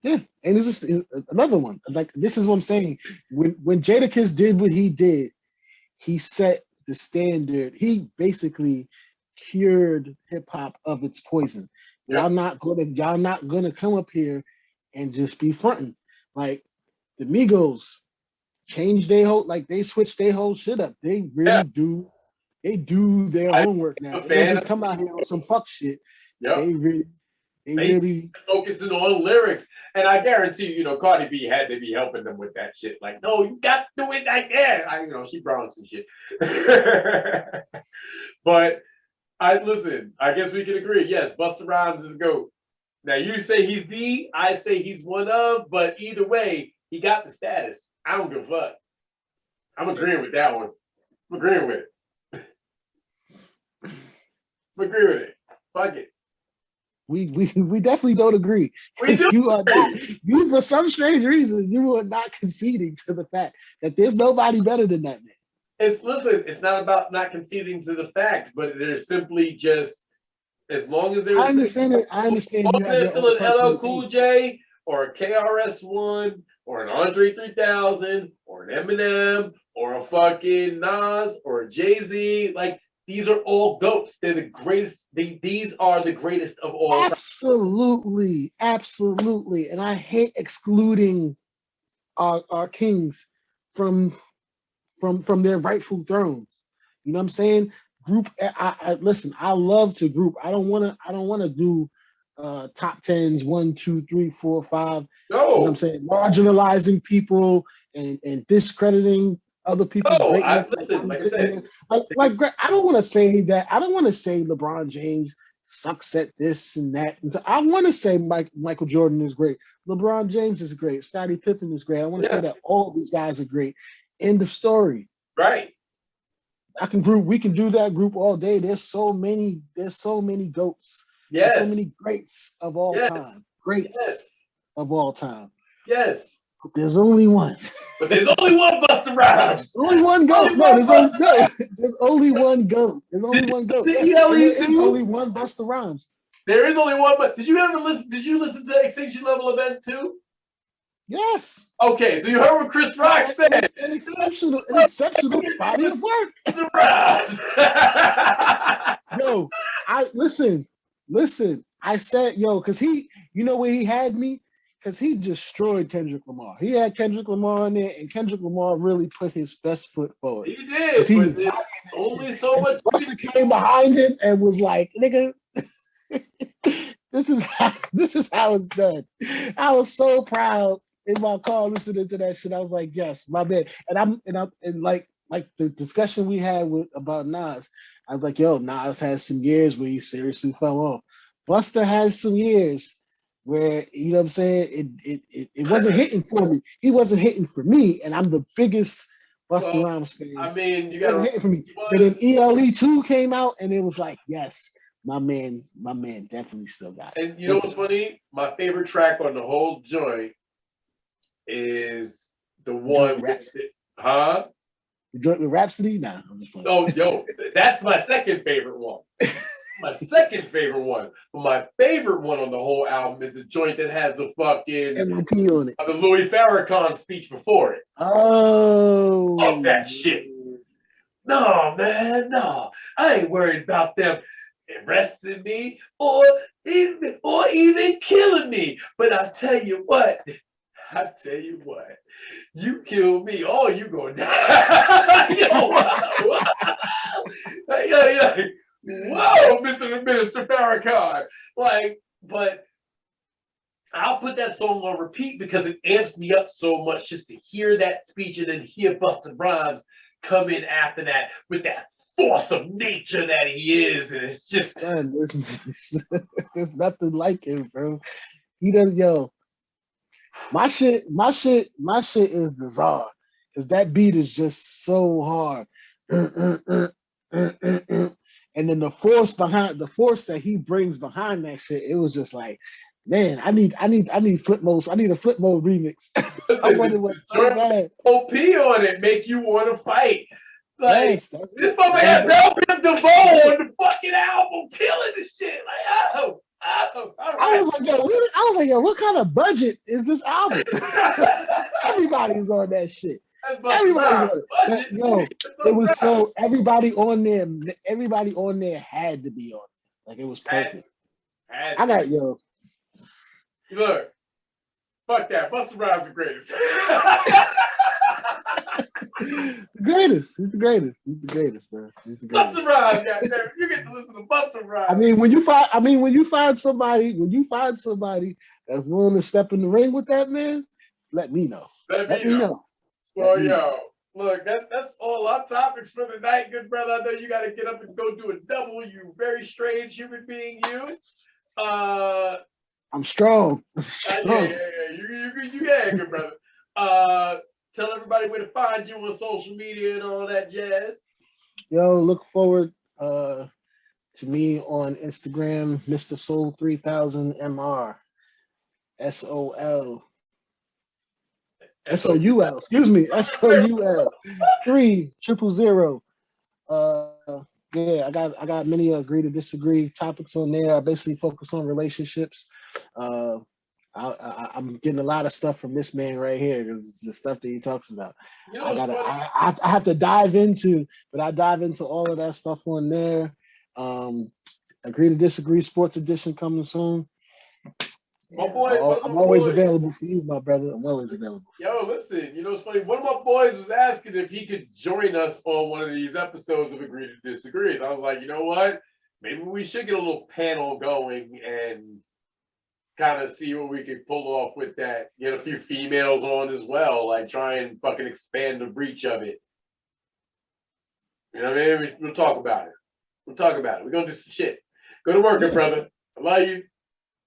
Yeah, and this is another one. Like this is what I'm saying. When Jadakiss did what he did, he set the standard. He basically cured hip hop of its poison. Yep. Y'all not gonna come up here and just be fronting. Like the Migos changed their whole, like they switched their whole shit up. They really do. They do their homework now. They don't just come out here on some fuck shit. Yep. They really focusing on lyrics. And I guarantee you, Cardi B had to be helping them with that shit. Like, no, you got to do it like that. She Bronx and shit. But I guess we can agree. Yes, Busta Rhymes is GOAT. Now you say he's the, I say he's one of, but either way, he got the status. I don't give a fuck. I'm agreeing with that one. I'm agreeing with it. I'm agreeing with it. Fuck it. We definitely don't agree. You for some strange reason, you are not conceding to the fact that there's nobody better than that man. It's not about not conceding to the fact, but there's simply just as long as I there's understand it. I as understand long you as have there's your still own an LL personal Cool team. J or a KRS-One or an Andre 3000 or an Eminem or a fucking Nas or a Jay-Z, like these are all GOATs. They're the greatest. These are the greatest of all time. Absolutely, absolutely. And I hate excluding our kings from their rightful thrones. You know what I'm saying? Group. I listen. I love to group. I don't want to do top tens, 1, 2, 3, 4, 5. You know what I'm No, saying? Marginalizing people and discrediting other people's no. greatness. Like Listen. I'm Like I sitting said, here, I don't want to say that. I don't want to say LeBron James sucks at this and that. I want to say Michael Jordan is great. LeBron James is great. Scottie Pippen is great. I want to say yeah, that all these guys are great. End of story. right. We can do that group all day. There's so many goats. There's so Yes, many greats of all yes, time. Greats yes, of all time. yes. But there's only one. But there's only one Busta Rhymes. Only one goat. Only No, one Busta. there's only one goat. There's only one goat. The Yes, and ELE there is only too. one Busta Rhymes. There is only one. But did you ever listen? Did you listen to Extinction Level Event too? Yes. Okay, so you heard what Chris Rock said. An exceptional body of work. Busta Rhymes. Yo, listen. I said, yo, because you know where he had me? Because he destroyed Kendrick Lamar. He had Kendrick Lamar in there, and Kendrick Lamar really put his best foot forward. He Because did, he but was there's rocking that only shit. so And much. Buster came behind him and was like, nigga, this is how it's done. I was so proud in my car listening to that shit. I was like, yes, my man. And like the discussion we had about Nas, I was like, yo, Nas has some years where he seriously fell off. Buster has some years where, you know what I'm saying, it wasn't hitting for me. He wasn't hitting for me, and I'm the biggest Buster Well, Rhymes fan. I mean, you It got wasn't to. hitting for me. But then ELE2 came out, and it was like, yes, my man definitely still got it. And you know what's funny? My favorite track on the whole joint is the one with Rhapsody. huh? The joint with Rhapsody? Nah, I'm just playing. Oh, yo, that's my second favorite one. My second favorite one. But my favorite one on the whole album is the joint that has the fucking MLP on it. the Louis Farrakhan speech before it. Oh. Fuck that shit. No, man, no. I ain't worried about them arresting me or even killing me. But I tell you what, you kill me, oh, you gonna die. Whoa, Mr. Minister Farrakhan. Like, but I'll put that song on repeat because it amps me up so much just to hear that speech and then hear Busta Rhymes come in after that with that force of nature that he is. And it's just. God, there's nothing like him, bro. He does, yo. My shit is the czar. Because that beat is just so hard. And then the force that he brings behind that shit, it was just like, man, I need flip modes. I need a flip mode remix. I wanted one so bad. OP on it make you want to fight. Like, yes, this motherfucker had Bell Biv DeVoe on the fucking album, killing the shit. Like, all right. I was like, yo, what kind of budget is this album? Everybody's on that shit. Everybody's on it. Yo, it was so everybody on there had to be on it. Like, it was perfect. I got, yo. Look, fuck that. Busta Rhymes the greatest. He's the greatest, bro. He's the greatest. Busta Rhymes, goddamn. You get to listen to Busta Rhymes. I mean, when you find somebody that's willing to step in the ring with that man, let me know. Let me know. Well, yo, look, that's all our topics for the night, good brother. I know you got to get up and go do a double. You very strange human being, you. I'm strong. Yeah. You good brother. Tell everybody where to find you on social media and all that jazz. Yo, look forward to me on Instagram, Mr. Soul 3000 MR. SOL. SOUL. Excuse me. SOUL. 300. Uh, yeah, I got many agree to disagree topics on there. I basically focus on relationships. Uh, I'm getting a lot of stuff from this man right here because the stuff that he talks about. You know what's funny? I have to dive into, but I dive into all of that stuff on there. Agree to disagree sports edition coming soon. My boy, I'm always available for you, my brother. I'm always available. Yo, listen, you know what's funny? One of my boys was asking if he could join us on one of these episodes of Agree to Disagree. So I was like, you know what? Maybe we should get a little panel going and kind of see what we could pull off with that. Get a few females on as well, like try and fucking expand the reach of it. You know what I mean? We'll talk about it. We're gonna do some shit. Go to work, brother. I love you.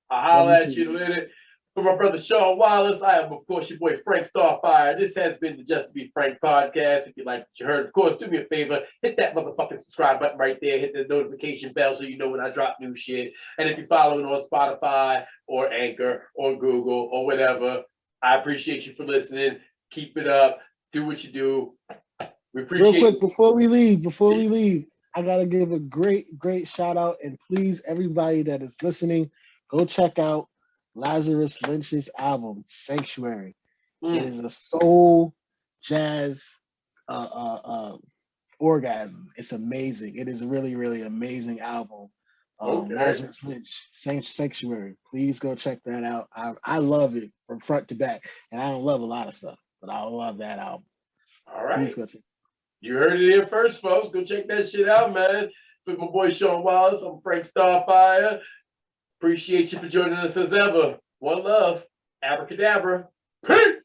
I'll holler at you later. For my brother Shaun Wallace, I am, of course, your boy Frank Starfire. This has been the Just to Be Frank podcast. If you like what you heard, of course, do me a favor. Hit that motherfucking subscribe button right there. Hit the notification bell so you know when I drop new shit. And if you're following on Spotify or Anchor or Google or whatever, I appreciate you for listening. Keep it up. Do what you do. We appreciate Real quick, before we leave, I got to give a great shout out. And please, everybody that is listening, go check out Lazarus Lynch's album, Sanctuary. It is a soul jazz orgasm. It's amazing. It is a really, really amazing album. Lazarus Lynch, Sanctuary. Please go check that out. I love it from front to back. And I don't love a lot of stuff, but I love that album. All right. Please go check. You heard it here first, folks. Go check that shit out, man. With my boy Shaun Wallace, I'm Frank Starfire. Appreciate you for joining us as ever. One love. Abracadabra. Peace.